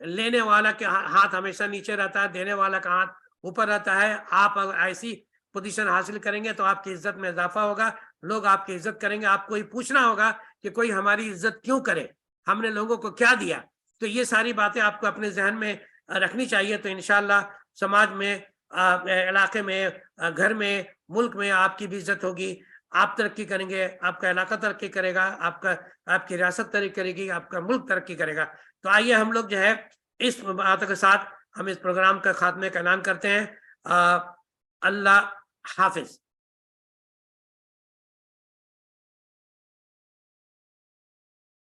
लेने वाला के हाथ हमेशा नीचे रहता है, देने वाला का हाथ ऊपर रहता है। आप अगर ऐसी पोजीशन हासिल करेंगे तो आपकी इज्जत में इजाफा होगा, लोग आपकी इज्जत करेंगे। आपको ही पूछना होगा कि कोई हमारी इज्जत क्यों करे, हमने लोगों को क्या दिया। तो ये सारी बातें आपको अपने जहन में रखनी चाहिए। तो इंशाल्लाह समाज में, इलाके में, घर में, मुल्क में आपकी भी इज्जत होगी, आप तरक्की करेंगे, आपका इलाका तरक्की करेगा, आपकी रियासत तरक्की करेगी, आपका मुल्क तरक्की करेगा। तो आइए हम लोग जो है इस बातों के साथ हम इस प्रोग्राम का खात्मे का ऐलान करते हैं। अल्लाह हाफिज।